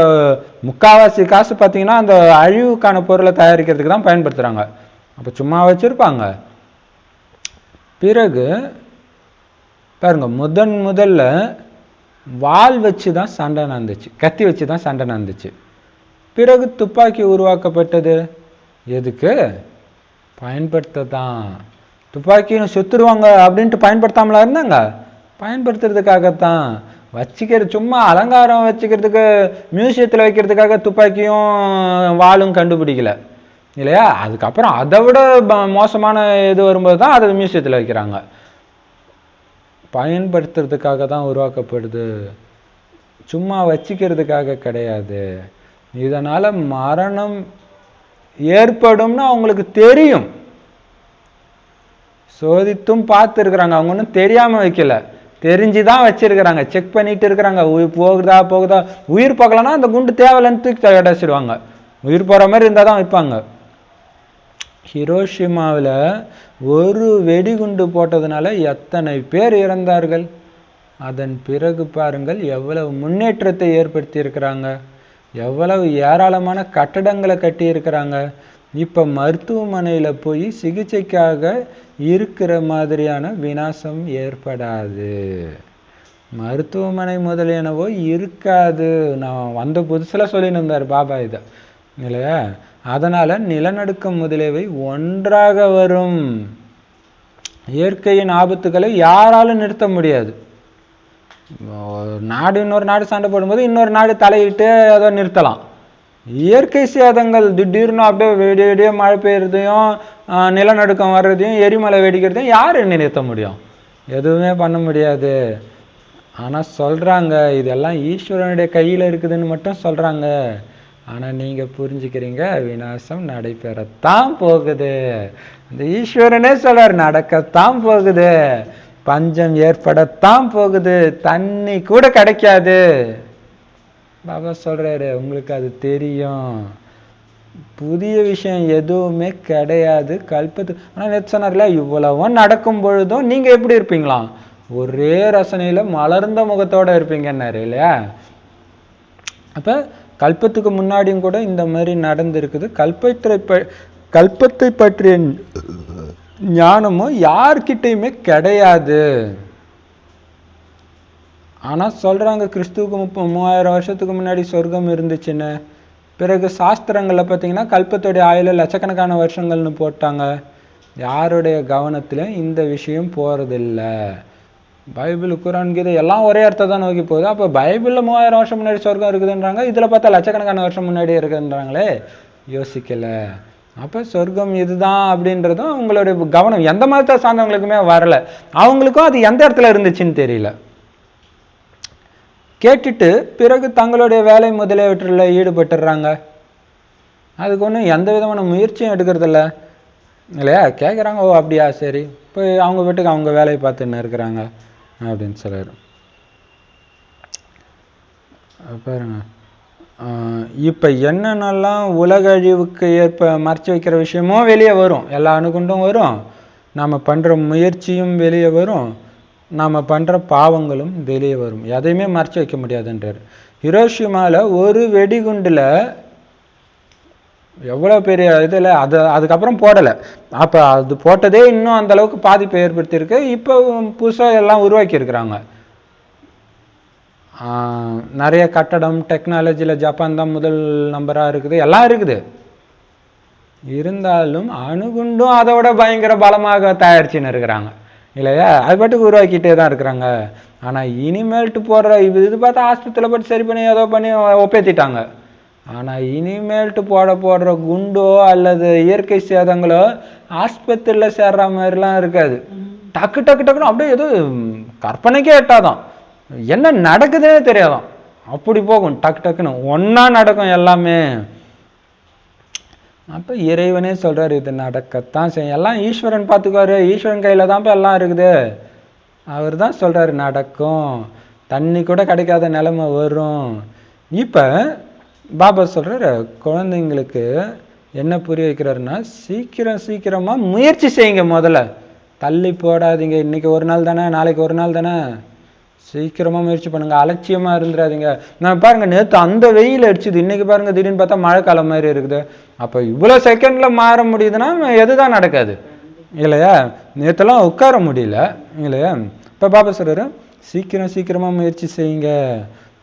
முக்காவாசி காசு பார்த்தீங்கன்னா அந்த அழிவுக்கான பொருளை தயாரிக்கிறதுக்கு தான் பயன்படுத்துறாங்க. அப்போ சும்மா வச்சிருப்பாங்க? பிறகு பாருங்க, முதல்ல வாள் வச்சு தான் சண்டை நடந்துச்சு, கத்தி வச்சு தான் சண்டை நடந்துச்சு. பிறகு துப்பாக்கி உருவாக்கப்பட்டது. எதுக்கு? பயன்படுத்ததான். துப்பாக்கின்னு செத்துருவாங்க அப்படின்ட்டு பயன்படுத்தாமலா இருந்தாங்க? பயன்படுத்துறதுக்காகத்தான். வச்சுக்கிறது சும்மா அலங்காரம் வச்சுக்கிறதுக்கு, மியூசியத்தில் வைக்கிறதுக்காக துப்பாக்கியும் வாளும் கண்டுபிடிக்கல இல்லையா? அதுக்கப்புறம் அதை விட மோசமான இது வரும்போது தான் அதை மியூசியத்தில் வைக்கிறாங்க. பயன்படுத்துறதுக்காக தான் உருவாக்கப்படுது, சும்மா வச்சுக்கிறதுக்காக கிடையாது. இதனால மரணம் ஏற்படும்னு அவங்களுக்கு தெரியும், சோதித்தும் பார்த்துருக்குறாங்க. அவங்க ஒன்றும் தெரியாம வைக்கல, தெரிஞ்சுதான் வச்சிருக்கிறாங்க, செக் பண்ணிட்டு இருக்கிறாங்க. போகுதா போகுதா, உயிர் பார்க்கலன்னா அந்த குண்டு தேவையில்லைன்னு தூக்கி அடைச்சிடுவாங்க. உயிர் போற மாதிரி இருந்தால் தான் வைப்பாங்க. ஹிரோஷிமாவில் ஒரு வெடிகுண்டு போட்டதுனால எத்தனை பேர் இறந்தார்கள். அதன் பிறகு பாருங்கள் எவ்வளவு முன்னேற்றத்தை ஏற்படுத்தி இருக்கிறாங்க, எவ்வளவு ஏராளமான கட்டடங்களை கட்டி இருக்கிறாங்க. இப்போ மருத்துவமனையில் போய் சிகிச்சைக்காக இருக்கிற மாதிரியான விநாசம் ஏற்படாது, மருத்துவமனை முதலியனவோ இருக்காது. நான் வந்த புதுசில் சொல்லின்னு இருந்தார் பாபா இதை, இல்லையா? அதனால நிலநடுக்கம் முதலியவை ஒன்றாக வரும். இயற்கையின் ஆபத்துக்களை யாராலும் நிறுத்த முடியாது. நாடு இன்னொரு நாடு சண்டை போடும்போது இன்னொரு நாடு தலையிட்டு அதை நிறுத்தலாம். இயற்கை சேதங்கள் திடீர்னு அப்படியே வெடிய மழை பெய்யறதையும் நிலநடுக்கம் வர்றதையும் எரிமலை வெடிக்கிறதையும் யாரு நிறுத்த முடியும்? எதுவுமே பண்ண முடியாது. ஆனா சொல்றாங்க இதெல்லாம் ஈஸ்வரனுடைய கையில இருக்குதுன்னு மட்டும் சொல்றாங்க. ஆனா நீங்க புரிஞ்சுக்கிறீங்க, விநாசம் நடைபெறத்தான் போகுது. இந்த ஈஸ்வரனே சொல்றாரு நடக்கத்தான் போகுது, பஞ்சம் ஏற்படத்தான் போகுது, தண்ணி கூட கிடைக்காது. பாபா சொல்றாரு உங்களுக்கு அது தெரியும், புதிய விஷயம் எதுவுமே கிடையாது கல்பத்து. ஆனா நேற்று சொன்னார்ல, இவ்வளவும் நடக்கும் பொழுதும் நீங்க எப்படி இருப்பீங்களா? ஒரே ரசனையில மலர்ந்த முகத்தோட இருப்பீங்கன்னாரு, இல்லையா? அப்ப கல்பத்துக்கு முன்னாடியும் கூட இந்த மாதிரி நடந்திருக்குது. கல்பத்தை பற்றிய ஞானமும் யார்கிட்டையுமே கிடையாது. ஆனா சொல்றாங்க கிறிஸ்துவுக்கு 3000 வருஷத்துக்கு முன்னாடி சொர்க்கம் இருந்துச்சுன்னு. பிறகு சாஸ்திரங்கள்ல பார்த்தீங்கன்னா கல்பத்துடைய ஆயுள லட்சக்கணக்கான வருஷங்கள்னு போட்டாங்க. யாருடைய கவனத்திலும் இந்த விஷயம் போறதில்லை. பைபிள், குரான், கீதை எல்லாம் ஒரே அர்த்தம் தான் நோக்கி போகுது. அப்போ பைபிளில் 3000 வருஷம் முன்னாடி சொர்க்கம் இருக்குதுன்றாங்க, இதில் பார்த்தா லட்சக்கணக்கான வருஷம் முன்னாடி இருக்குன்றாங்களே, யோசிக்கல. அப்போ சொர்க்கம் இதுதான் அப்படின்றதும் அவங்களுடைய கவனம் எந்த மதத்தை சார்ந்தவங்களுக்குமே வரல. அவங்களுக்கும் அது எந்த இடத்துல இருந்துச்சுன்னு தெரியல. கேட்டுட்டு பிறகு தங்களுடைய வேலை முதலியவற்றில் ஈடுபட்டுடுறாங்க. அதுக்கு ஒன்றும் எந்த விதமான முயற்சியும் எடுக்கிறதில்ல, இல்லையா? கேட்குறாங்க, ஓ அப்படியா, சரி, இப்போ அவங்க வீட்டுக்கு அவங்க வேலையை பார்த்துன்னு இருக்கிறாங்க அப்படின்னு சொல்றாரு. பாருங்க, இப்போ என்னென்னலாம் உலக அழிவுக்கு மறைச்சி வைக்கிற விஷயமும் வெளியே வரும், எல்லா அணுகுண்டும் வரும், நாம் பண்ணுற முயற்சியும் வெளியே வரும், நாம் பண்ணுற பாவங்களும் வெளியே வரும். எதையுமே மறைச்சி வைக்க முடியாதுன்றார். ஹிரோஷிமாவில் ஒரு வெடிகுண்டில் எவ்வளோ பெரிய இதில் அதுக்கப்புறம் போடலை. அப்போ அது போட்டதே இன்னும் அந்த அளவுக்கு பாதிப்பை ஏற்படுத்தியிருக்கு. இப்போ புதுசாக எல்லாம் உருவாக்கி இருக்கிறாங்க. நிறைய கட்டடம் டெக்னாலஜியில் ஜப்பான் தான் முதல் நம்பராக இருக்குது, எல்லாம் இருக்குது. இருந்தாலும் அணுகுண்டும் அதோட பயங்கர பலமாக தயாரிச்சுன்னு இருக்கிறாங்க, இல்லையா? அது பாட்டுக்கு உருவாக்கிட்டே தான் இருக்கிறாங்க. ஆனால் இனிமேல்ட்டு போடுற இது பார்த்தா ஆஸ்பத்திரியில் போட்டு சரி பண்ணி ஏதோ பண்ணி ஒப்பேத்திட்டாங்க. ஆனால் இனிமேல்ட்டு போடுற குண்டோ அல்லது இயற்கை சேதங்களோ ஆஸ்பத்திரியில் சேர்ற மாதிரிலாம் இருக்காது. டக்கு டக்கு டக்குன்னு அப்படியே எது கற்பனைக்கே எட்டாதான், என்ன நடக்குதுன்னே தெரியாதான், அப்படி போகும். டக்கு டக்குன்னு ஒன்றா நடக்கும் எல்லாமே. அப்போ இறைவனே சொல்கிறார் இது நடக்கத்தான் செய்யும், எல்லாம் ஈஸ்வரன் பார்த்துக்குவாரு, ஈஸ்வரன் கையில் தான் இப்போ எல்லாம் இருக்குது. அவர் தான் சொல்கிறாரு நடக்கும், தண்ணி கூட கிடைக்காத நிலைமை வரும். இப்போ பாபா சொல்கிறாரு குழந்தைங்களுக்கு என்ன புரிய வைக்கிறாருன்னா, சீக்கிரமாக முயற்சி செய்யுங்க, முதல்ல தள்ளி போடாதீங்க. இன்னைக்கு ஒரு நாள் தானே, நாளைக்கு ஒரு நாள் தானே, சீக்கிரமாக முயற்சி பண்ணுங்க, அலட்சியமாக இருந்துடாதீங்க. நான் பாருங்கள் நேற்று அந்த வெயில் அடிச்சுது, இன்னைக்கு பாருங்கள் திடீர்னு பார்த்தா மழை காலம் மாதிரி இருக்குது. அப்போ இவ்வளோ செகண்டில் மாற முடியுதுன்னா எதுதான் நடக்காது, இல்லையா? நேற்றுலாம் உட்கார முடியல, இல்லையா? இப்போ பாபா சொல்கிறாரு சீக்கிரமாக முயற்சி செய்யுங்க.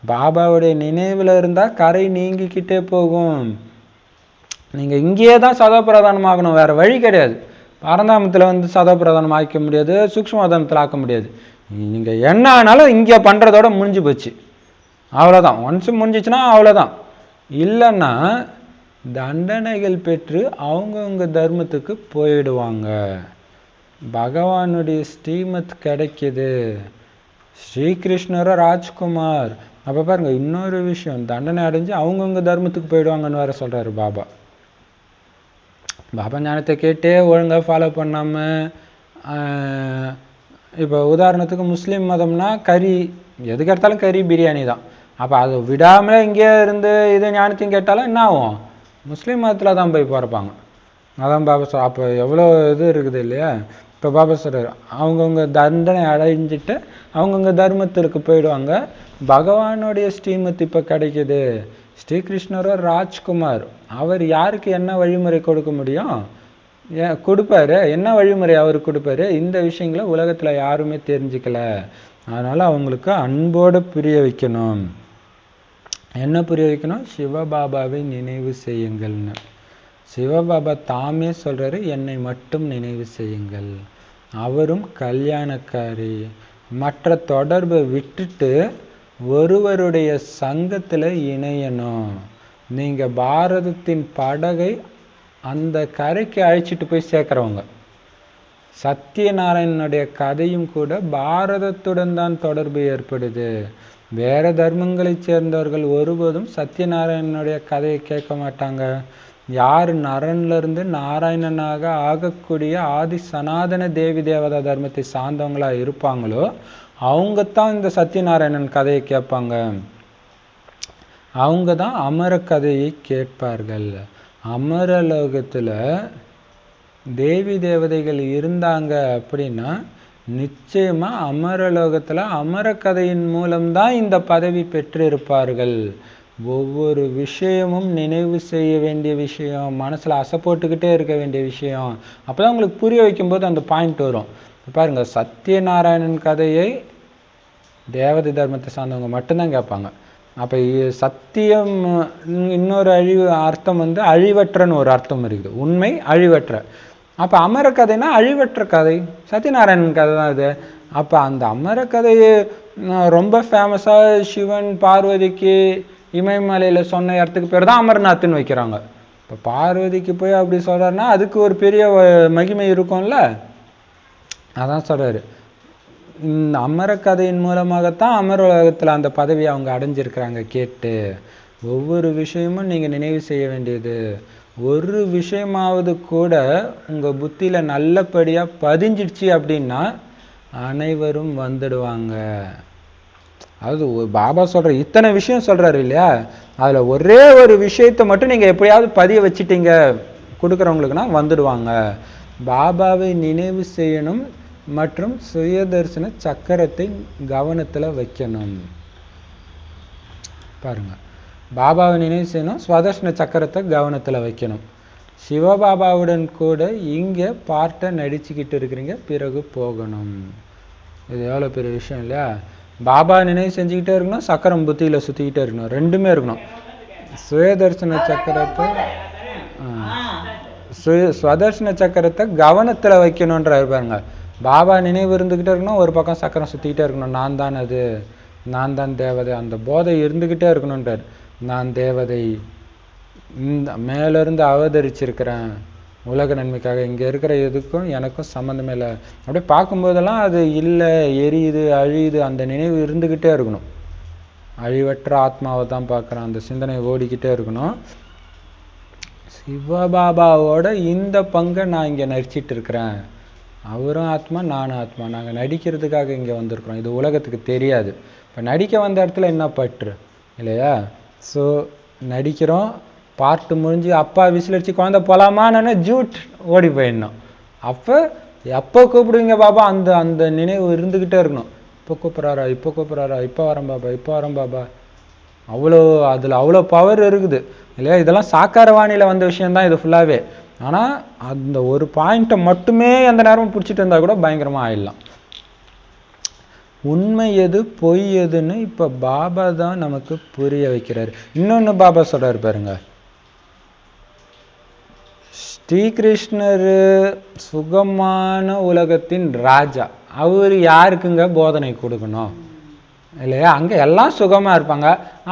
பாபாவுடைய நினைவில் இருந்தால் கரை நீங்கிக்கிட்டே போகும். நீங்கள் இங்கேயே தான் சதோபிரதானம் ஆகணும், வேறு வழி கிடையாது. பரந்தாமத்தில் சதோபிரதானம் ஆக்க முடியாது, சூக்ஷ்மதானத்தில் ஆக்க முடியாது. நீங்கள் என்ன ஆனாலும் இங்கே பண்ணுறதோட முடிஞ்சு போச்சு, அவ்வளோதான். ஒன்ஸ் முடிஞ்சிச்சுன்னா அவ்வளோதான். இல்லைன்னா தண்டனைகள் பெற்று அவங்கவுங்க தர்மத்துக்கு போயிடுவாங்க. பகவானுடைய ஸ்ரீமத் கிடைக்குது. ஸ்ரீகிருஷ்ணரும் ராஜ்குமார். அப்போ பாருங்க, இன்னொரு விஷயம், தண்டனை அடைஞ்சு அவங்கவுங்க தர்மத்துக்கு போயிடுவாங்கன்னு வேற சொல்றாரு பாபா. பாபா ஞானத்தை கேட்டே ஒழுங்காக ஃபாலோ பண்ணாமல், இப்போ உதாரணத்துக்கு முஸ்லீம் மதம்னா கறி, எதுக்கு எடுத்தாலும் கறி பிரியாணி தான். அப்போ அதை விடாமல் இங்கே இருந்து இது ஞானத்தையும் கேட்டாலும் என்ன ஆகும்? முஸ்லீம் மதத்தில் தான் போய் பிறப்பாங்க. அதான் பாபா சொல். அப்போ எவ்வளோ இது இருக்குது இல்லையா? இப்போ பாபா சொல்கிறார், அவங்கவுங்க தண்டனை அடைஞ்சிட்டு அவங்கவுங்க தர்மத்திற்கு போயிடுவாங்க. பகவானுடைய ஸ்ரீமத் இப்போ கிடைக்குது. ஸ்ரீகிருஷ்ணரும் ராஜ்குமார். அவர் யாருக்கு என்ன வழிமுறை கொடுக்க முடியும்? கொடுப்பாரு. என்ன வழிமுறை அவர் கொடுப்பாரு? இந்த விஷயங்களை உலகத்தில் யாருமே தெரிஞ்சுக்கல. அதனால் அவங்களுக்கு அன்போடு புரிய வைக்கணும். என்ன புரிய வைக்கணும்? சிவபாபாவை நினைவு செய்யுங்கள்னு. சிவபாபா தாமே சொல்கிறாரு, என்னை மட்டும் நினைவு செய்யுங்கள். அவரும் கல்யாணக்காரி. மற்ற தொடர்பை விட்டுட்டு ஒருவருடைய சங்கத்தில் இணையணும். நீங்கள் பாரதத்தின் படகை அந்த கரைக்கு அழைச்சிட்டு போய் சேர்க்குறவங்க. சத்யநாராயணனுடைய கதையும் கூட பாரதத்துடன் தான் தொடர்பு ஏற்படுது. வேற தர்மங்களைச் சேர்ந்தவர்கள் ஒருபோதும் சத்யநாராயணனுடைய கதையை கேட்க மாட்டாங்க. யார் நரன்லேருந்து நாராயணனாக ஆகக்கூடிய ஆதி சனாதன தேவி தேவதா தர்மத்தை சார்ந்தவங்களா இருப்பாங்களோ அவங்க தான் இந்த சத்யநாராயணன் கதையை கேட்பாங்க. அவங்க தான் அமர கதையை கேட்பார்கள். அமரலோகத்தில் தேவி தேவதைகள் இருந்தாங்க அப்படின்னா நிச்சயமாக அமரலோகத்தில் அமர கதையின் மூலம்தான் இந்த பதவி பெற்றிருப்பார்கள். ஒவ்வொரு விஷயமும் நினைவு செய்ய வேண்டிய விஷயம், மனசில் அசை போட்டுக்கிட்டே இருக்க வேண்டிய விஷயம். அப்போ தான் உங்களுக்கு புரிய வைக்கும்போது அந்த பாயிண்ட் வரும். பாருங்கள், சத்யநாராயணன் கதையை தேவதை தர்மத்தை சார்ந்தவங்க மட்டும்தான் கேட்பாங்க. அப்போ சத்தியம் இன்னொரு அர்த்தம் அழிவற்றன்னு ஒரு அர்த்தம் இருக்குது. உண்மை அழிவற்ற. அப்போ அமர கதைனா அழிவற்ற கதை. சத்யநாராயணன் கதை தான் இது. அப்போ அந்த அமர கதையை ரொம்ப ஃபேமஸாக சிவன் பார்வதிக்கு இமயமலையில் சொன்ன இடத்துக்கு பேர் தான் அமர்நாத்னு வைக்கிறாங்க. இப்போ பார்வதிக்கு போய் அப்படி சொல்கிறாருன்னா அதுக்கு ஒரு பெரிய மகிமை இருக்கும்ல. அதான் சொல்கிறாரு, இந்த அமர கதையின் மூலமாகத்தான் அமர உலகத்தில் அந்த பதவியை அவங்க அடைஞ்சிருக்கிறாங்க. கேட்டு ஒவ்வொரு விஷயமும் நீங்கள் நினைவு செய்ய வேண்டியது. ஒரு விஷயமாவது கூட உங்கள் புத்தியில் நல்லபடியாக பதிஞ்சிடுச்சு அப்படின்னா அனைவரும் வந்துடுவாங்க. அது பாபா சொல்கிற இத்தனை விஷயம் சொல்கிறாரு இல்லையா, அதில் ஒரே ஒரு விஷயத்தை மட்டும் நீங்கள் எப்படியாவது பதிய வச்சுட்டீங்க கொடுக்குறவங்களுக்குன்னா வந்துடுவாங்க. பாபாவை நினைவு செய்யணும் மற்றும் சுயதர்சன சக்கரத்தை கவனத்தில் வைக்கணும். பாருங்க, பாபாவை நினைவு செய்யணும், சுவதர்சன சக்கரத்தை கவனத்தில் வைக்கணும். சிவபாபாவுடன் கூட இங்கே பார்ட்டை நடிச்சுக்கிட்டு இருக்கிறீங்க, பிறகு போகணும். இது எவ்வளோ பெரிய விஷயம் இல்லையா? பாபா நினைவு செஞ்சுக்கிட்டே இருக்கணும், சக்கரம் புத்தியில் சுற்றிக்கிட்டே இருக்கணும், ரெண்டுமே இருக்கணும். சுயதர்சன சக்கரத்தை சுவதர்சன சக்கரத்தை கவனத்தில் வைக்கணுன்ற பாருங்க. பாபா நினைவு இருந்துக்கிட்டே இருக்கணும், ஒரு பக்கம் சக்கரம் சுற்றிக்கிட்டே இருக்கணும். நான் தான் அது, நான் தான் தேவதை, அந்த போதை இருந்துக்கிட்டே இருக்கணுன்றார். நான் தேவதை, இந்த மேலேருந்து அவதரிச்சிருக்கிறேன் உலக நன்மைக்காக, இங்கே இருக்கிற எதுக்கும் எனக்கும் சம்மந்தமே இல்லை. அப்படியே பார்க்கும்போதெல்லாம் அது இல்லை, எரியுது, அழியுது, அந்த நினைவு இருந்துக்கிட்டே இருக்கணும். அழிவற்ற ஆத்மாவை தான் பார்க்குறேன், அந்த சிந்தனை ஓடிக்கிட்டே இருக்கணும். சிவபாபாவோட இந்த பங்கை நான் இங்கே நடிச்சிட்டு இருக்கிறேன். அவரும் ஆத்மா, நானும் ஆத்மா, நாங்கள் நடிக்கிறதுக்காக இங்கே வந்திருக்கிறோம். இது உலகத்துக்கு தெரியாது. இப்போ நடிக்க வந்த இடத்துல என்ன பற்று இல்லையா? ஸோ நடிக்கிறோம், பார்ட்டு முடிஞ்சு அப்பா விசிலடிச்சு குழந்தை போகலாமான்னு ஜூட் ஓடி போயிடணும். அப்போ எப்போ கூப்பிடுவீங்க பாபா, அந்த அந்த நினைவு இருந்துக்கிட்டே இருக்கணும். இப்போ கூப்பிட்றாரா, இப்போ கூப்பிட்றாரா, இப்போ வரேன் பாபா, இப்போ வரேன் பாபா. அவ்வளோ அதில் அவ்வளோ பவர் இருக்குது இல்லையா? இதெல்லாம் சாக்காரவாணியில் வந்த விஷயந்தான் இது ஃபுல்லாகவே. ஆனால் அந்த ஒரு பாயிண்ட்டை மட்டுமே அந்த நேரம் பிடிச்சிட்டு இருந்தால் கூட பயங்கரமாக ஆயிடலாம். உண்மை எது பொய் எதுன்னு இப்போ பாபா தான் நமக்கு புரிய வைக்கிறார். இன்னொன்று பாபா சொல்கிறார் பாருங்க, ஸ்ரீகிருஷ்ணர் சுகமான உலகத்தின் ராஜா. அவர் யாருக்குங்க போதனை கொடுக்கணும்? இல்லையா? அங்கே எல்லாம் சுகமாக இருப்பாங்க.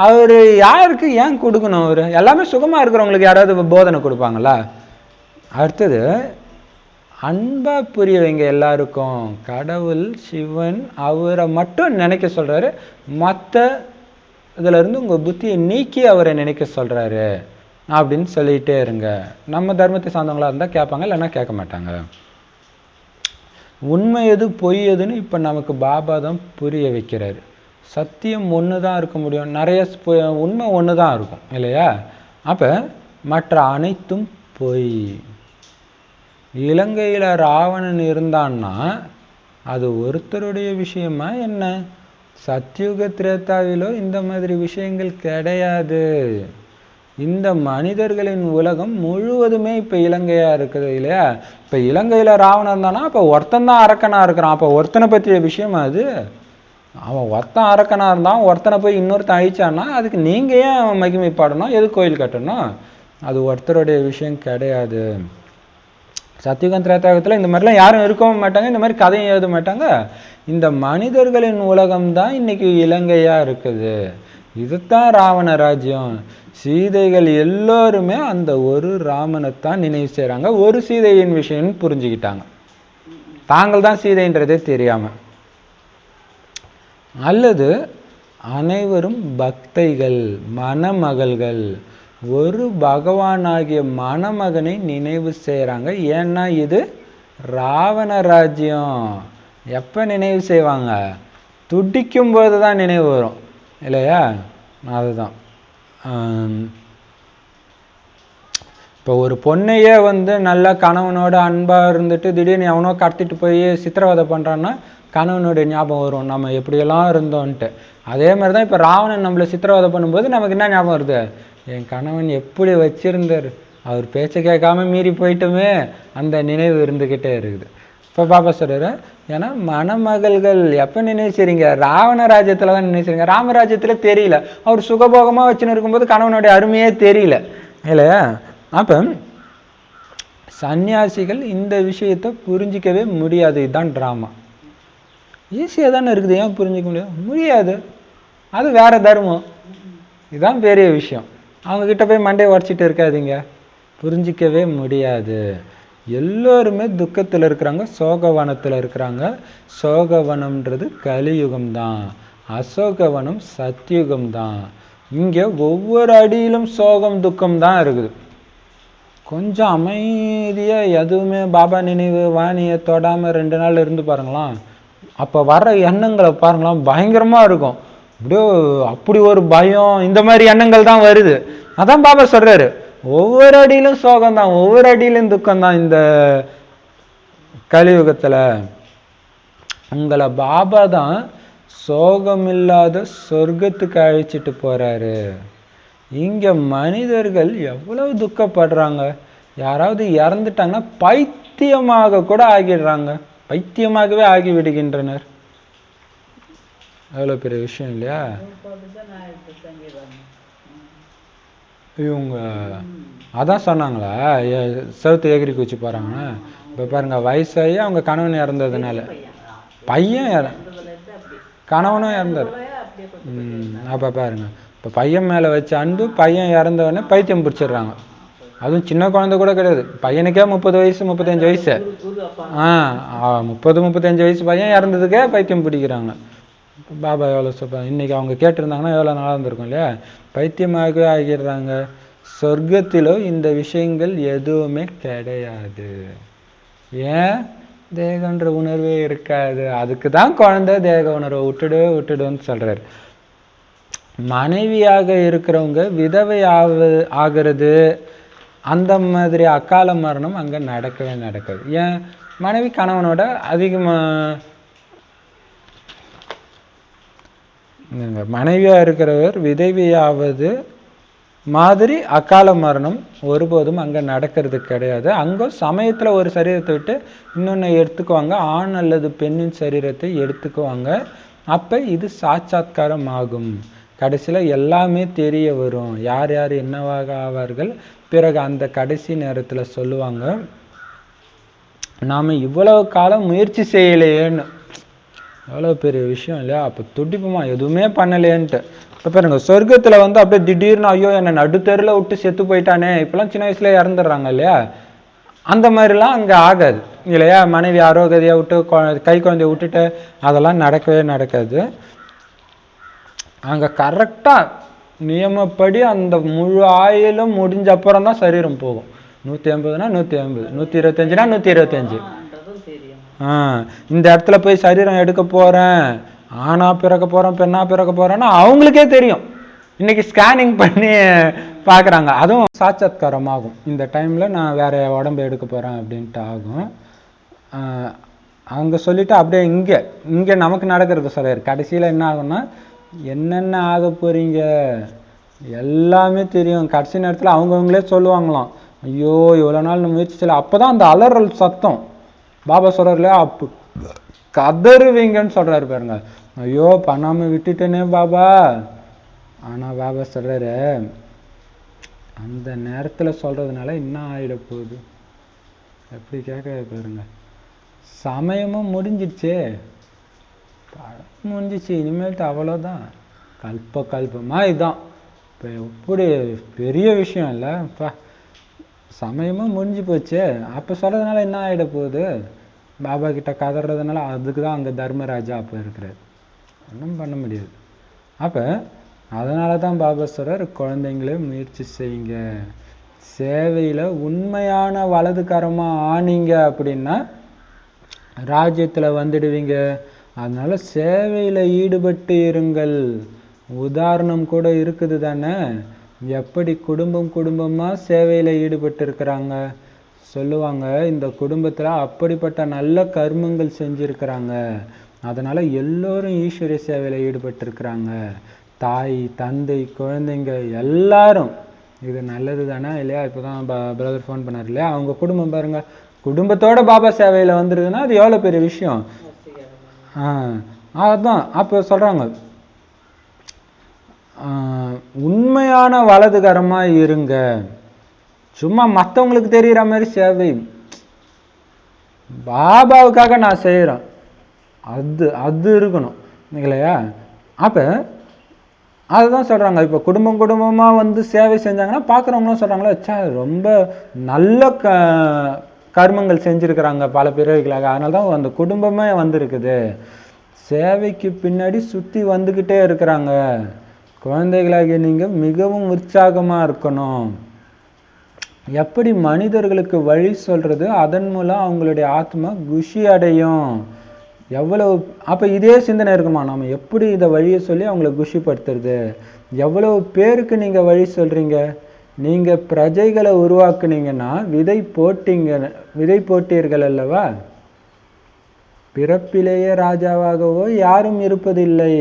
அவர் யாருக்கு ஏன் கொடுக்கணும்? அவர் எல்லாமே சுகமாக இருக்கிறவங்களுக்கு யாராவது போதனை கொடுப்பாங்களா? அடுத்தது அன்பா புரிய வைங்க எல்லாருக்கும். கடவுள் சிவன் அவரை மட்டும் நினைக்க சொல்றாரு, மற்ற இதுல இருந்து உங்க புத்தியை நீக்கி அவரை நினைக்க சொல்றாரு அப்படின்னு சொல்லிட்டே இருங்க. நம்ம தர்மத்தை சார்ந்தவங்களா இருந்தா கேட்பாங்க, இல்லைன்னா கேட்க மாட்டாங்க. உண்மை எது பொய் எதுன்னு இப்ப நமக்கு பாபா தான் புரிய வைக்கிறாரு. சத்தியம் ஒண்ணுதான் இருக்க முடியும், நிறைய உண்மை ஒண்ணுதான் இருக்கும் இல்லையா? அப்ப மற்ற அனைத்தும் பொய். இலங்கையில ராவணன் இருந்தான்னா அது ஒருத்தருடைய விஷயமா என்ன? சத்யுக திரேதாவிலோ இந்த மாதிரி விஷயங்கள் கிடையாது. இந்த மனிதர்களின் உலகம் முழுவதுமே இப்ப இலங்கையா இருக்குது இல்லையா? இப்ப இலங்கையில ராவணன் இருந்தானா அப்ப ஒருத்தன் தான் அரக்கனா இருக்கிறான். அப்ப ஒருத்தனை பற்றிய விஷயம் அது. அவன் ஒருத்தன் அரக்கனா இருந்தான், ஒருத்தனை போய் இன்னொருத்தன் அழிச்சான்னா அதுக்கு நீங்க ஏன் அவன் மகிமை பாடணும்? எது கோயில் கட்டணும்? அது ஒருத்தருடைய விஷயம் கிடையாது. சத்தியுகம் திரேதாயுகத்துல இந்த மாதிரிலாம் யாரும் இருக்கவும் மாட்டாங்க, இந்த மாதிரி கதையும் எழுத மாட்டாங்க. இந்த மனிதர்களின் உலகம் தான் இன்னைக்கு இலங்கையா இருக்குது. இதுதான் ராவண ராஜ்யம். சீதைகள் எல்லோருமே அந்த ஒரு ராமனைத்தான் நினைவு செய்யறாங்க. ஒரு சீதையின் விஷயம்னு புரிஞ்சுக்கிட்டாங்க, தாங்கள் தான் சீதைன்றதே தெரியாம. அல்லது அனைவரும் பக்தைகள், மணமகள்கள், ஒரு பகவானாகிய மணமகனை நினைவு செய்யறாங்க. ஏன்னா இது ராவண ராஜ்யம். எப்ப நினைவு செய்வாங்க? துடிக்கும் போதுதான் நினைவு வரும் இல்லையா? அதுதான். இப்போ ஒரு பொண்ணையே நல்ல கணவனோட அன்பா இருந்துட்டு திடீர்னு எவனோ கடத்திட்டு போய் சித்திரவதை பண்றான்னா கணவனுடைய ஞாபகம் வரும், நம்ம எப்படியெல்லாம் இருந்தோன்ட்டு. அதே மாதிரிதான் இப்ப ராவணன் நம்மளை சித்திரவதை பண்ணும்போது நமக்கு என்ன ஞாபகம் வருது? என் கணவன் எப்படி வச்சிருந்தார், அவர் பேச்சை கேட்காம மீறி போயிட்டுமே, அந்த நினைவு இருந்துகிட்டே இருக்குது. இப்ப பாப்பா சொல்றாரு, ஏன்னா மணமகள்கள் எப்ப நினைவு செய்றீங்க? ராவண ராஜ்யத்துல தான் நினைவு செய்றீங்க. ராமராஜ்யத்துல தெரியல, அவர் சுகபோகமா வச்சுன்னு இருக்கும்போது கணவனுடைய அருமையே தெரியல இல்லையா? அப்ப சன்னியாசிகள் இந்த விஷயத்த புரிஞ்சிக்கவே முடியாது. இதுதான் டிராமா. ஈஸியா தானே இருக்குது, ஏன் புரிஞ்சிக்க முடியாது? அது வேற தர்மம். இதுதான் பெரிய விஷயம். அவங்க கிட்ட போய் மண்டையை உடச்சிட்டு இருக்காதீங்க, புரிஞ்சிக்கவே முடியாது. எல்லோருமே துக்கத்துல இருக்கிறாங்க, சோகவனத்துல இருக்கிறாங்க. சோகவனம்ன்றது கலியுகம் தான், அசோகவனம் சத்யுகம் தான். இங்க ஒவ்வொரு அடியிலும் சோகம் துக்கம் தான் இருக்குது. கொஞ்சம் அமைதியா எதுவுமே பாபா நினைவு வாணியை தொடாம 2 நாள் இருந்து பாருங்களாம், அப்ப வர்ற எண்ணங்களை பாருங்களாம், பயங்கரமா இருக்கும். அப்படியே அப்படி ஒரு பயம், இந்த மாதிரி எண்ணங்கள் தான் வருது. அதான் பாபா சொல்றாரு, ஒவ்வொரு அடியிலும் சோகம் தான், ஒவ்வொரு அடியிலும் துக்கம் தான். இந்த கலியுகத்துல உங்களை பாபா தான் சோகம் இல்லாத சொர்க்கத்துக்கு அழைச்சிட்டு போறாரு. இங்க மனிதர்கள் எவ்வளவு துக்கப்படுறாங்க. யாராவது இறந்துட்டாங்கன்னா பைத்தியமாக கூட ஆகிடுறாங்க, பைத்தியமாகவே ஆகி விடுகின்றனர். எவ்வளவு பெரிய விஷயம் இல்லையா? இவங்க அதான் சொன்னாங்களா, செவுத்து எகிரி குச்சி போறாங்க. இப்ப பாருங்க, வயசாகி அவங்க கணவன் இறந்ததுனால, பையன் கணவனும் இறந்தாரு. அப்ப பாருங்க, இப்ப பையன் மேல வச்ச அன்பு, பையன் இறந்தவொடனே பைத்தியம் பிடிச்சிடுறாங்க. அதுவும் சின்ன குழந்தை கூட கிடையாது, பையனுக்கே 30 வயசு 35 வயசு. 30-35 வயசு பையன் இறந்ததுக்கே பைத்தியம் பிடிக்கிறாங்க. பாபா எவ்வளவு சொல்றாங்க. இன்னைக்கு அவங்க கேட்டிருந்தாங்கன்னா எவ்வளவு நல்லா இருந்திருக்கும் இல்லையா? பைத்தியமாகவே ஆகிடுறாங்க. சொர்க்கத்திலோ இந்த விஷயங்கள் எதுவுமே கிடையாது. ஏன்? தேகன்ற உணர்வே இருக்காது. அதுக்குதான் குழந்தை தேக உணர்வை விட்டுடுன்னு சொல்றாரு. மனைவியாக இருக்கிறவங்க விதவை ஆகிறது, அந்த மாதிரி அகால மரணம் அங்க நடக்கவே நடக்காது. ஏன்? மனைவி கணவனோட அதிகமா, மனைவியா இருக்கிறவர் விதவையாவது மாதிரி அகால மரணம் ஒருபோதும் அங்க நடக்கிறது கிடையாது. அங்க சமயத்துல ஒரு சரீரத்தை விட்டு இன்னொன்னு எடுத்துக்குவாங்க, ஆண் அல்லது பெண்ணின் சரீரத்தை எடுத்துக்குவாங்க. அப்ப இது சாட்சாத்காரம் ஆகும். கடைசியில எல்லாமே தெரிய வரும், யார் யார் என்னவாக ஆவார்கள். பிறகு அந்த கடைசி நேரத்துல சொல்லுவாங்க, நாம இவ்வளவு காலம் முயற்சி செய்யலையேன்னு. எவ்வளோ பெரிய விஷயம் இல்லையா? அப்போ துடிப்புமா எதுவுமே பண்ணலையேன்ட்டு. இப்போ பாருங்க, சொர்க்கத்தில் வந்து அப்படியே திடீர்னு ஐயோ என்னை நடுத்தெருவில் விட்டு செத்து போயிட்டானே, இப்போலாம் சின்ன வயசுல இறந்துடுறாங்க இல்லையா? அந்த மாதிரிலாம் அங்கே ஆகாது இல்லையா? மனைவி ஆரோக்கியதையை விட்டு கை குழந்தைய விட்டுட்டு அதெல்லாம் நடக்கவே நடக்காது. அங்கே கரெக்டாக நியமப்படி அந்த முழு ஆயிலும் முடிஞ்ச அப்புறம் தான் சரீரம் போகும். 180னா 180, 125னா 125. இந்த இடத்துல போய் சரீரம் எடுக்க போறேன், ஆணா பிறக்க போறேன் பெண்ணா பிறக்க போறேன்னா அவங்களுக்கே தெரியும். இன்னைக்கு ஸ்கேனிங் பண்ணி பார்க்குறாங்க. அதுவும் சாட்சாத்காரம் ஆகும். இந்த டைம்ல நான் வேற உடம்பு எடுக்க போறேன் அப்படின்ட்டு ஆகும். அவங்க சொல்லிட்டு அப்படியே இங்கே நமக்கு நடக்கிறது சொல்றாரு. கடைசியில் என்ன ஆகும்னா, என்னென்ன ஆக போறீங்க எல்லாமே தெரியும். கடைசி நேரத்தில் அவங்கவுங்களே சொல்லுவாங்களாம், ஐயோ இவ்வளோ நாள் முயற்சி செய்யல. அப்போதான் அந்த அலறல் சத்தம் பாபா சொல்றாரு இல்லையா, அப்போ கதறுவீங்கன்னு சொல்றாரு பாருங்க. ஐயோ பண்ணாம விட்டுட்டேனே பாபா. ஆனா பாபா சொல்றாரு, அந்த நேரத்துல சொல்றதுனால என்ன ஆயிட போகுது? எப்படி கேட்க பாருங்க. சமயமும் முடிஞ்சிடுச்சே, முடிஞ்சிச்சு, இனிமேல்ட்டு அவ்வளோதான். கல்பமா இதுதான். இப்போ எப்படி பெரிய விஷயம் இல்லை, இப்போ சமயமும் முடிஞ்சு போச்சு. அப்போ சொல்றதுனால என்ன ஆகிட போகுது? பாபா கிட்ட கதறதுனால அதுக்கு தான் அங்கே தர்மராஜா அப்போ இருக்கிறார். ஒன்றும் பண்ண முடியாது. அப்போ அதனால தான் பாபா சொல்றார், குழந்தைங்களே முயற்சி செய்யுங்க. சேவையில் உண்மையான வலதுகரமாக ஆனீங்க அப்படின்னா ராஜ்யத்தில் வந்துடுவீங்க. அதனால சேவையில் ஈடுபட்டு இருங்கள். உதாரணம் கூட இருக்குது தானே, எப்படி குடும்பமாக சேவையில் ஈடுபட்டு இருக்கிறாங்க சொல்லுவாங்க. இந்த குடும்பத்தில் அப்படிப்பட்ட நல்ல கர்மங்கள் செஞ்சுருக்கிறாங்க, அதனால எல்லோரும் ஈஸ்வரிய சேவையில் ஈடுபட்டு இருக்கிறாங்க. தாய் தந்தை குழந்தைங்க எல்லாரும். இது நல்லது தானே இல்லையா? இப்போதான் பிரதர் ஃபோன் பண்ணார் இல்லையா, அவங்க குடும்பம் பாருங்க, குடும்பத்தோட பாபா சேவையில் வந்துருதுன்னா அது எவ்வளோ பெரிய விஷயம். அதுதான் அப்போ சொல்றாங்க, உண்மையான வலதுகரமாக இருங்க. சும்மா மற்றவங்களுக்கு தெரிகிற மாதிரி சேவை, பாபாவுக்காக நான் செய்கிறேன், அது இருக்கணும் இல்லையா? அப்போ அதுதான் சொல்கிறாங்க. இப்போ குடும்பமாக வந்து சேவை செஞ்சாங்கன்னா பார்க்குறவங்களும் சொல்கிறாங்களா, வச்சா ரொம்ப நல்ல கர்மங்கள் செஞ்சுருக்கிறாங்க பல பிறவிகளாக, அதனால தான் அந்த குடும்பமே வந்திருக்குது. சேவைக்கு பின்னாடி சுற்றி வந்துக்கிட்டே இருக்கிறாங்க. குழந்தைகளாகிய நீங்கள் மிகவும் உற்சாகமாக இருக்கணும். எப்படி மனிதர்களுக்கு வழி சொல்கிறது, அதன் மூலம் அவங்களுடைய ஆத்மா குஷி அடையும். எவ்வளவு அப்போ இதே சிந்தனை இருக்குமா, நம்ம எப்படி இதை வழியை சொல்லி அவங்கள குஷிப்படுத்துறது? எவ்வளவு பேருக்கு நீங்கள் வழி சொல்கிறீங்க? நீங்கள் பிரஜைகளை உருவாக்குனீங்கன்னா விதை போட்டீர்கள் அல்லவா? பிறப்பிலேயே ராஜாவாகவோ யாரும் இருப்பதில்லை.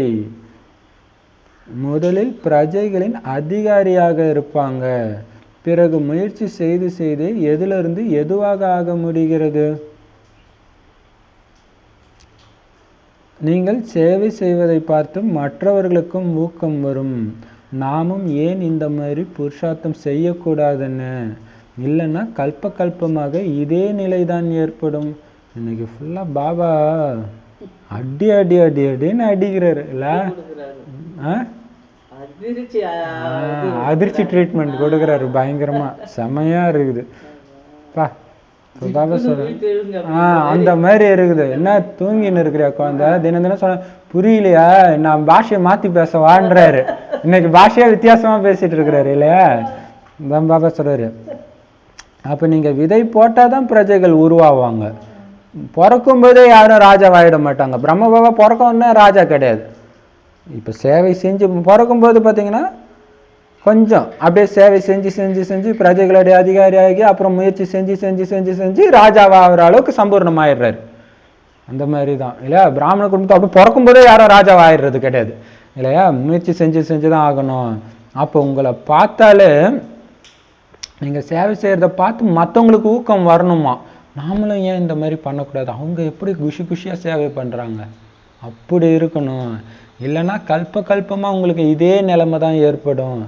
முதலில் பிரஜைகளின் அதிகாரியாக இருப்பாங்க, பிறகு முயற்சி செய்து செய்து எதிலிருந்து எதுவாக ஆக முடிகிறது? நீங்கள் சேவை செய்வதை பார்த்து மற்றவர்களுக்கும் ஊக்கம் வரும். நாமும் ஏன் இந்த மாதிரி புருஷார்த்தம் செய்யக்கூடாதுன்னு, இல்லைன்னா கல்பமாக இதே நிலைதான் ஏற்படும். இன்னைக்கு ஃபுல்லா பாபா அடின்னு அடிக்கிறாரு இல்ல? அதிர்ச்சி ட்ரீட்மெண்ட் கொடுக்குறாரு பயங்கரமா, செமையா இருக்குது பா. பாபா சொல்ற அந்த மாதிரி இருக்குது. என்ன தூங்கின்னு இருக்கிறியா குழந்தை? தினம் சொன்ன புரியலையா, நான் பாஷையை மாத்தி பேசவான்றாரு. இன்னைக்கு பாஷையா வித்தியாசமா பேசிட்டு இருக்கிறாரு இல்லையா? பாபா சொல்றாரு, அப்ப நீங்க விதை போட்டாதான் பிரஜைகள் உருவாவாங்க. பிறக்கும் போதே யாரும் ராஜாவாயிட மாட்டாங்க. பிரம்ம பாபா பிறக்கணும்னா ராஜா கிடையாது. இப்ப சேவை செஞ்சு பிறக்கும் போது பாத்தீங்கன்னா கொஞ்சம் அப்படியே சேவை செஞ்சு பிரஜைகளுடைய அதிகாரியாகி அப்புறம் முயற்சி செஞ்சு ராஜாவாகிற அளவுக்கு சம்பூர்ணமாயிடுறாரு. அந்த மாதிரி தான் இல்லையா? பிராமண குடும்பத்தை அப்படி பிறக்கும் போதே யாரும் ராஜாவாயிடுறது கிடையாது இல்லையா? முயற்சி செஞ்சுதான் ஆகணும். அப்போ உங்களை பார்த்தாலே நீங்க சேவை செய்யறத பார்த்து மற்றவங்களுக்கு ஊக்கம் வரணுமா, நாமளும் ஏன் இந்த மாதிரி பண்ணக்கூடாது, அவங்க எப்படி குஷியா சேவை பண்றாங்க அப்படி இருக்கணும். இல்லைன்னா கல்பமா உங்களுக்கு இதே நிலைமை தான் ஏற்படும்.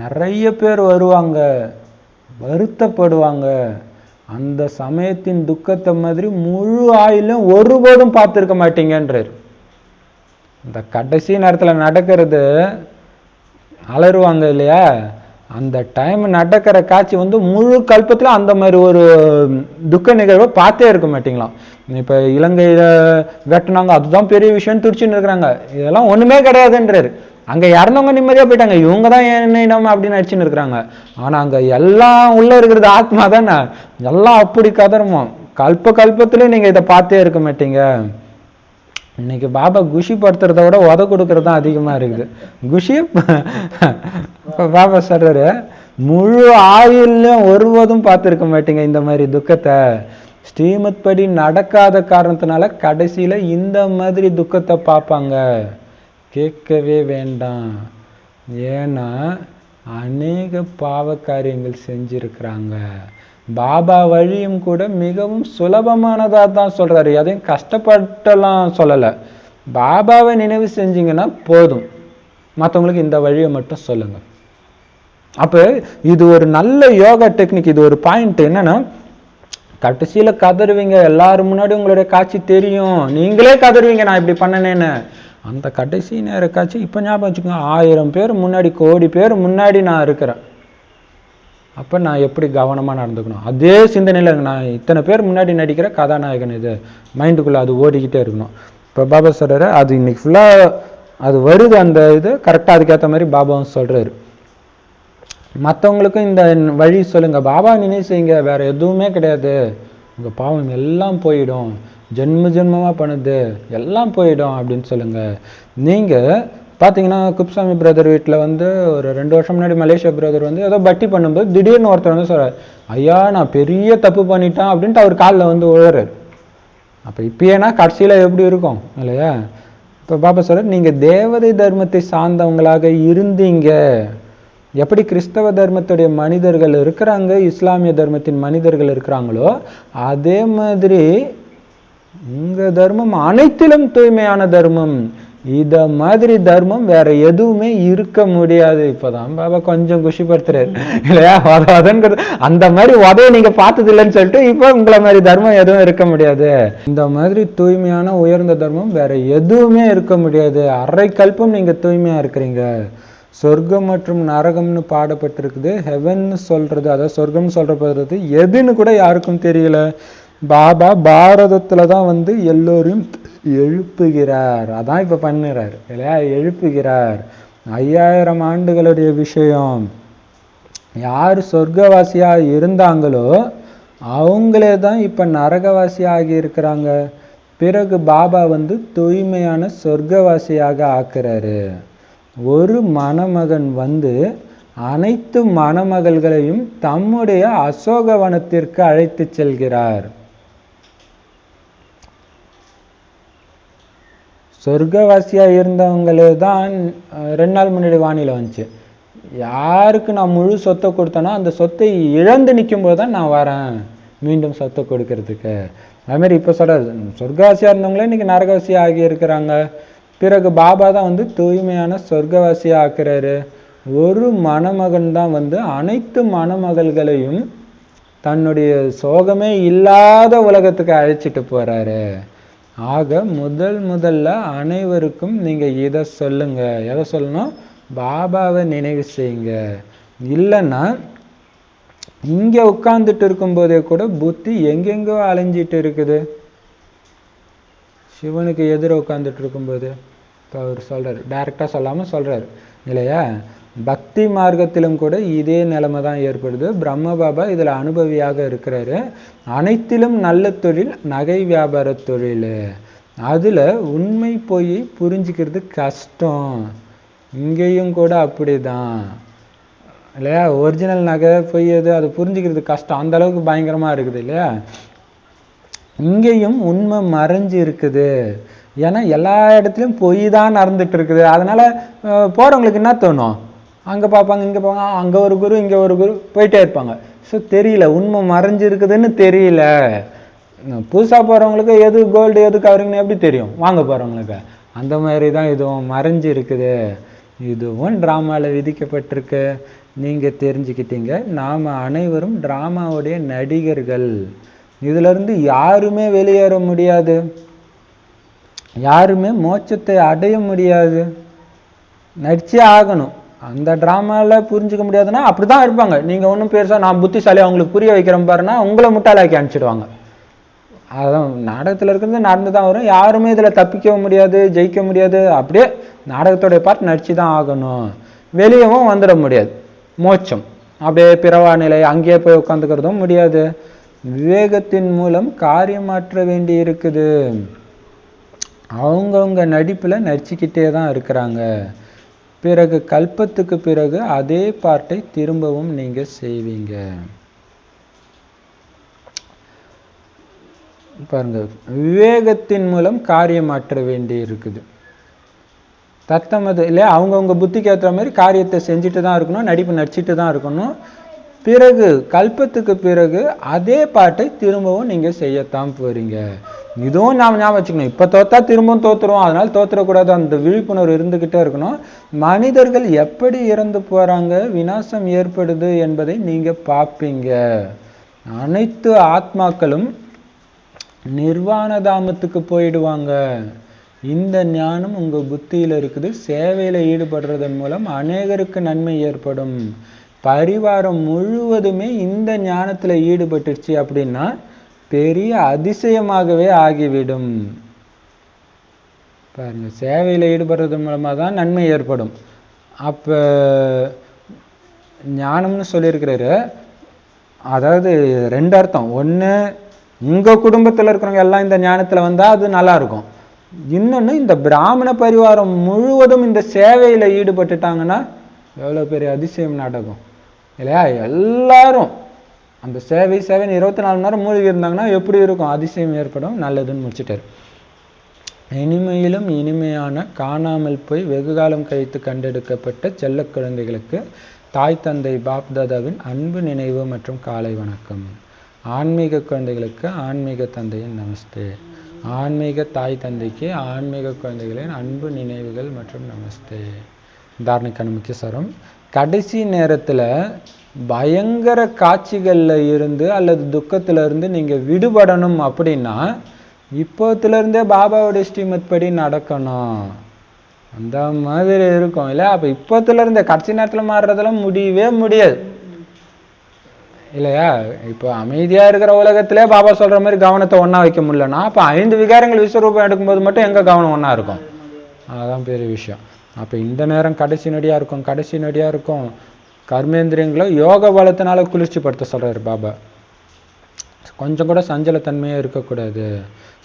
நிறைய பேர் வருவாங்க, வருத்தப்படுவாங்க. அந்த சமயத்தின் துக்கத்தை மாதிரி முழு ஆயிலும் ஒருபோதும் பார்த்துருக்க மாட்டீங்கன்றார். இந்த கடைசி நேரத்தில் நடக்கிறது அலறுவாங்க இல்லையா, அந்த டைம் நடக்கிற காட்சி வந்து முழு கல்பத்தில் அந்த மாதிரி ஒரு துக்க நிகழ்வை பார்த்தே இருக்க மாட்டீங்களாம். இப்போ இலங்கையில் வெட்டினாங்க, அதுதான் பெரிய விஷயம் துடிச்சுன்னு இருக்கிறாங்க. இதெல்லாம் ஒன்றுமே கிடையாதுன்றாரு. அங்கே இறந்தவங்க நிம்மதியாக போயிட்டாங்க, இவங்க தான் என்ன அப்படின்னு அடிச்சுன்னு இருக்கிறாங்க. ஆனால் அங்கே எல்லாம் உள்ளே இருக்கிறது ஆத்மா தானே, எல்லாம் அப்படி கதறுமோ. கல்பத்திலே நீங்கள் இதை பார்த்தே இருக்க மாட்டீங்க. இன்னைக்கு பாபா குஷி படுத்துறத விட உத கொடுக்கறது தான் அதிகமா இருக்குது. குஷி பாபா சொல்றாரு, முழு ஆயுள்லயும் ஒருவதும் பார்த்துருக்க மாட்டீங்க இந்த மாதிரி துக்கத்தை. ஸ்ரீமத் படி நடக்காத காரணத்தினால கடைசியில இந்த மாதிரி துக்கத்தை பார்ப்பாங்க. கேட்கவே வேண்டாம். ஏன்னா அநேக பாவ காரியங்கள் செஞ்சிருக்கிறாங்க. பாபா வழியும் கூட மிகவும் சுலபமானதா தான் சொல்றாரு, எதையும் கஷ்டப்பட்டெல்லாம் சொல்லலை. பாபாவை நினைவு செஞ்சீங்கன்னா போதும், மற்றவங்களுக்கு இந்த வழியை மட்டும் சொல்லுங்க. அப்போ இது ஒரு நல்ல யோகா டெக்னிக். இது ஒரு பாயிண்ட் என்னன்னா, கடைசியில கதறுவீங்க, எல்லாரும் முன்னாடி உங்களுடைய காட்சி தெரியும், நீங்களே கதறுவீங்க நான் இப்படி பண்ணனேன்னு. அந்த கடைசி நேர காட்சி இப்போ ஞாபகம் வச்சுக்கோங்க, 1000 பேர் முன்னாடி, கோடி பேர் முன்னாடி நான் இருக்கிறேன். அப்போ நான் எப்படி கவனமாக நடந்துக்கணும், அதே சிந்தனையில் நான் இத்தனை பேர் முன்னாடி நடிக்கிற கதாநாயகன், இது மைண்டுக்குள்ளே அது ஓடிக்கிட்டே இருக்கணும். இப்போ பாபா சொல்கிறாரு, அது இன்னைக்கு ஃபுல்லாக அது வருது, அந்த இது கரெக்டாக அதுக்கேற்ற மாதிரி பாபாவும் சொல்கிறாரு. மற்றவங்களுக்கும் இந்த வழி சொல்லுங்கள், பாபா நினைவு செய்யுங்க, வேறு எதுவுமே கிடையாது, உங்கள் பாவம் எல்லாம் போயிடும், ஜென்மமாக பண்ணுது எல்லாம் போயிடும் அப்படின்னு சொல்லுங்கள். நீங்கள் பார்த்தீங்கன்னா குப்சாமி பிரதர் வீட்டில் வந்து ஒரு 2 வருஷம் முன்னாடி மலேசியா பிரதர் வந்து ஏதோ பட்டி பண்ணும்போது திடீர்னு ஒருத்தர் வந்து சொல்கிறார், ஐயா நான் பெரிய தப்பு பண்ணிட்டேன் அப்படின்ட்டு அவர் காலில் வந்து விழுறாரு. அப்போ இப்போனா கடைசியில் எப்படி இருக்கும் இல்லையா? இப்போ பாபா சொல்கிறார், நீங்கள் தேவதை தர்மத்தை சார்ந்தவங்களாக இருந்தீங்க, எப்படி கிறிஸ்தவ தர்மத்துடைய மனிதர்கள் இருக்கிறாங்க, இஸ்லாமிய தர்மத்தின் மனிதர்கள் இருக்கிறாங்களோ அதே மாதிரி உங்கள் தர்மம் அனைத்திலும் தூய்மையான தர்மம். இத மாதிரி தர்மம் வேற எதுவுமே இருக்க முடியாது. இப்பதான் பாபா கொஞ்சம் குஷிப்படுத்துறாரு இல்லையா? அந்த மாதிரி உதவி நீங்க பார்த்தது இல்லைன்னு சொல்லிட்டு இப்ப உங்களை மாதிரி தர்மம் எதுவும் இருக்க முடியாது. இந்த மாதிரி தூய்மையான உயர்ந்த தர்மம் வேற எதுவுமே இருக்க முடியாது. அரை கல்பம் நீங்க தூய்மையா இருக்கிறீங்க. சொர்க்கம் மற்றும் நரகம்னு பாடப்பட்டிருக்குது. ஹெவன் சொல்றது, அதாவது சொர்க்கம் சொல்றது எதுன்னு கூட யாருக்கும் தெரியல. பாபா பாரதத்துல தான் வந்து எல்லோரும் எழுப்புகிறார். அதான் இப்ப பண்ணுறாரு இல்லையா? எழுப்புகிறார். 5000 ஆண்டுகளுடைய விஷயம். யார் சொர்க்கவாசியா இருந்தாங்களோ அவங்களே தான் இப்ப நரகவாசி ஆகி இருக்கிறாங்க. பிறகு பாபா வந்து தூய்மையான சொர்க்கவாசியாக ஆக்குறாரு. ஒரு மணமகன் வந்து அனைத்து மணமகள்களையும் தம்முடைய அசோகவனத்திற்கு அழைத்து செல்கிறார். சொர்க்கவாசியா இருந்தவங்களே தான் 2 நாள் முன்னாடி வானிலை வந்துச்சு, யாருக்கு நான் முழு சொத்தை கொடுத்தேனோ அந்த சொத்தை இழந்து நிற்கும் போது தான் நான் வரேன் மீண்டும் சொத்தை கொடுக்கறதுக்கு. அதுமாதிரி இப்போ சொல்றாரு, சொர்க்கவாசியா இருந்தவங்களே இன்னைக்கு நரகவாசியா ஆகி இருக்கிறாங்க. பிறகு பாபா தான் வந்து தூய்மையான சொர்க்கவாசியா ஆக்குறாரு. ஒரு மணமகன் தான் வந்து அனைத்து மணமகள்களையும் தன்னுடைய சோகமே இல்லாத உலகத்துக்கு அழைச்சிட்டு போறாரு. ஆக முதல்ல அனைவருக்கும் நீங்க இதை சொல்லுங்க. எதை சொல்லணும்? பாபாவை நினைவு செய்யுங்க. இல்லைன்னா இங்க உட்கார்ந்துட்டு இருக்கும் போதே கூட புத்தி எங்கெங்கோ அலைஞ்சிட்டு இருக்குது. சிவனுக்கு எதிர உட்கார்ந்துட்டு இருக்கும்போது இப்போ அவர் சொல்றாரு, டைரக்டா சொல்லாம சொல்றாரு இல்லையா? பக்தி மார்க்கத்திலும் கூட இதே நிலைமை தான் ஏற்படுது. பிரம்ம பாபா இதுல அனுபவியாக இருக்கிறாரு. அனைத்திலும் நல்ல தொழில் நகை வியாபார தொழில். அதுல உண்மை போய் புரிஞ்சுக்கிறது கஷ்டம். இங்கேயும் கூட அப்படிதான் இல்லையா? ஒரிஜினல் நகை பொய் எது அது புரிஞ்சுக்கிறது கஷ்டம், அந்த அளவுக்கு பயங்கரமா இருக்குது இல்லையா? இங்கேயும் உண்மை மறைஞ்சு இருக்குது. ஏன்னா எல்லா இடத்துலையும் பொய் தான் நடந்துட்டு இருக்குது. அதனால போறவங்களுக்கு என்ன தோணும்? அங்க பார்ப்பாங்க, இங்க பார்ப்பாங்க, அங்க ஒரு குரு இங்க ஒரு குரு போயிட்டே இருப்பாங்க. ஸோ தெரியல, உண்மை மறைஞ்சு இருக்குதுன்னு தெரியல. புதுசா போறவங்களுக்கு எது கோல்டு எது கவரிங்னு எப்படி தெரியும் வாங்க போறவங்களுக்கு? அந்த மாதிரி தான் இதுவும் மறைஞ்சு இருக்குது. இதுவும் டிராமாவில் விதிக்கப்பட்டிருக்கு. நீங்க தெரிஞ்சுக்கிட்டீங்க. நாம அனைவரும் டிராமாவுடைய நடிகர்கள். இதுல இருந்து யாருமே வெளியேற முடியாது. யாருமே மோட்சத்தை அடைய முடியாது, நடிச்சே ஆகணும். அந்த ட்ராமாவில் புரிஞ்சுக்க முடியாதுன்னா அப்படிதான் இருப்பாங்க. நீங்கள் ஒன்றும் பெருசாக நான் புத்திசாலி அவங்களுக்கு புரிய வைக்கிறேன் பாருன்னா உங்களை முட்டாளாக்கி அனுப்பிச்சிடுவாங்க. அதான் நாடகத்தில் இருக்கிறது நடந்து தான் வரும். யாருமே இதில் தப்பிக்கவும் முடியாது, ஜெயிக்க முடியாது. அப்படியே நாடகத்தோடைய பார்ட் நடிச்சு தான் ஆகணும். வெளியவும் வந்துட முடியாது. மோட்சம் அப்படியே பிறவா நிலை அங்கேயே போய் உட்காந்துக்கிறதும் முடியாது. விவேகத்தின் மூலம் காரியமாற்ற வேண்டி இருக்குது. அவங்கவுங்க நடிப்பில் நடிச்சுக்கிட்டே தான் இருக்கிறாங்க. பிறகு கல்பத்துக்கு பிறகு அதே பார்ட்டை திரும்பவும் நீங்க செய்வீங்க. பாருங்க, விவேகத்தின் மூலம் காரியமாற்ற வேண்டி இருக்குது. தத்தமது இல்லையா, அவங்கவுங்க புத்திக்கு ஏற்ற மாதிரி காரியத்தை செஞ்சுட்டு தான் இருக்கணும், நடிப்பு நடிச்சிட்டு தான் இருக்கணும். பிறகு கல்பத்துக்கு பிறகு அதே பாட்டை திரும்பவும் நீங்க செய்யத்தான் போறீங்க. இதுவும் நாம் ஞாபகம் வச்சுக்கணும். இப்ப தோத்தா திரும்பவும் தோத்துருவோம், அதனால தோத்துறக்கூடாது. அந்த விழிப்புணர்வு இருந்துகிட்டே இருக்கணும். மனிதர்கள் எப்படி இறந்து போறாங்க, விநாசம் ஏற்படுது என்பதை நீங்க பார்ப்பீங்க. அனைத்து ஆத்மாக்களும் நிர்வாண தாமத்துக்கு போயிடுவாங்க. இந்த ஞானம் உங்க புத்தியில இருக்குது. சேவையில ஈடுபடுறதன் மூலம் அநேகருக்கு நன்மை ஏற்படும். பரிவாரம் முழுவதுமே இந்த ஞானத்துல ஈடுபட்டுருச்சு அப்படின்னா பெரிய அதிசயமாகவே ஆகிவிடும். பாருங்க, சேவையில ஈடுபடுறது மூலமா தான் நன்மை ஏற்படும். அப்ப ஞானம்னு சொல்லியிருக்கிறாரு. அதாவது ரெண்டு அர்த்தம். ஒண்ணு, உங்க குடும்பத்துல இருக்கிறவங்க எல்லாம் இந்த ஞானத்துல வந்தா அது நல்லா இருக்கும். இன்னொன்னு, இந்த பிராமண பரிவாரம் முழுவதும் இந்த சேவையில ஈடுபட்டுட்டாங்கன்னா எவ்வளவு பெரிய அதிசயம் நடக்கும் இல்லையா? எல்லாரும் அந்த சேவை 24 மணி நேரம் மூழ்கி இருந்தாங்கன்னா எப்படி இருக்கும், அதிசயம் ஏற்படும். நல்லதுன்னு முடிச்சுட்டாரு. இனிமையிலும் இனிமையான காணாமல் போய் வெகுகாலம் கழித்து கண்டெடுக்கப்பட்ட செல்ல குழந்தைகளுக்கு தாய் தந்தை பாப்தாதாவின் அன்பு நினைவு மற்றும் காலை வணக்கம். ஆன்மீக குழந்தைகளுக்கு ஆன்மீக தந்தையின் நமஸ்தே. ஆன்மீக தாய் தந்தைக்கு ஆன்மீக குழந்தைகளின் அன்பு நினைவுகள் மற்றும் நமஸ்தே. தாரணைக்கான முக்கிய சாரம், கடைசி நேரத்துல பயங்கர காட்சிகள்ல இருந்து அல்லது துக்கத்துல இருந்து நீங்க விடுபடணும் அப்படின்னா இப்போத்துல இருந்தே பாபாவுடைய ஸ்ரீமத் படி நடக்கணும். அந்த மாதிரி இருக்கும் இல்லையா? அப்ப இப்போத்துல இருந்தே கடைசி நேரத்துல மாறுறதெல்லாம் முடியவே முடியாது இல்லையா? இப்போ அமைதியா இருக்கிற உலகத்திலே பாபா சொல்ற மாதிரி கவனத்தை ஒண்ணா வைக்க முடியலன்னா அப்ப 5 விகாரங்கள் விஸ்வரூபம் எடுக்கும்போது மட்டும் எங்க கவனம் ஒண்ணா இருக்கும்? அதான் பெரிய விஷயம். அப்ப இந்த நேரம் கடைசி நொடியா இருக்கும், கடைசி நொடியா இருக்கும். கர்மேந்திரியங்களை யோக பலத்தினால குளிர்ச்சி படுத்த சொல்றாரு பாபா. கொஞ்சம் கூட சஞ்சலத்தன்மையே இருக்கக்கூடாது.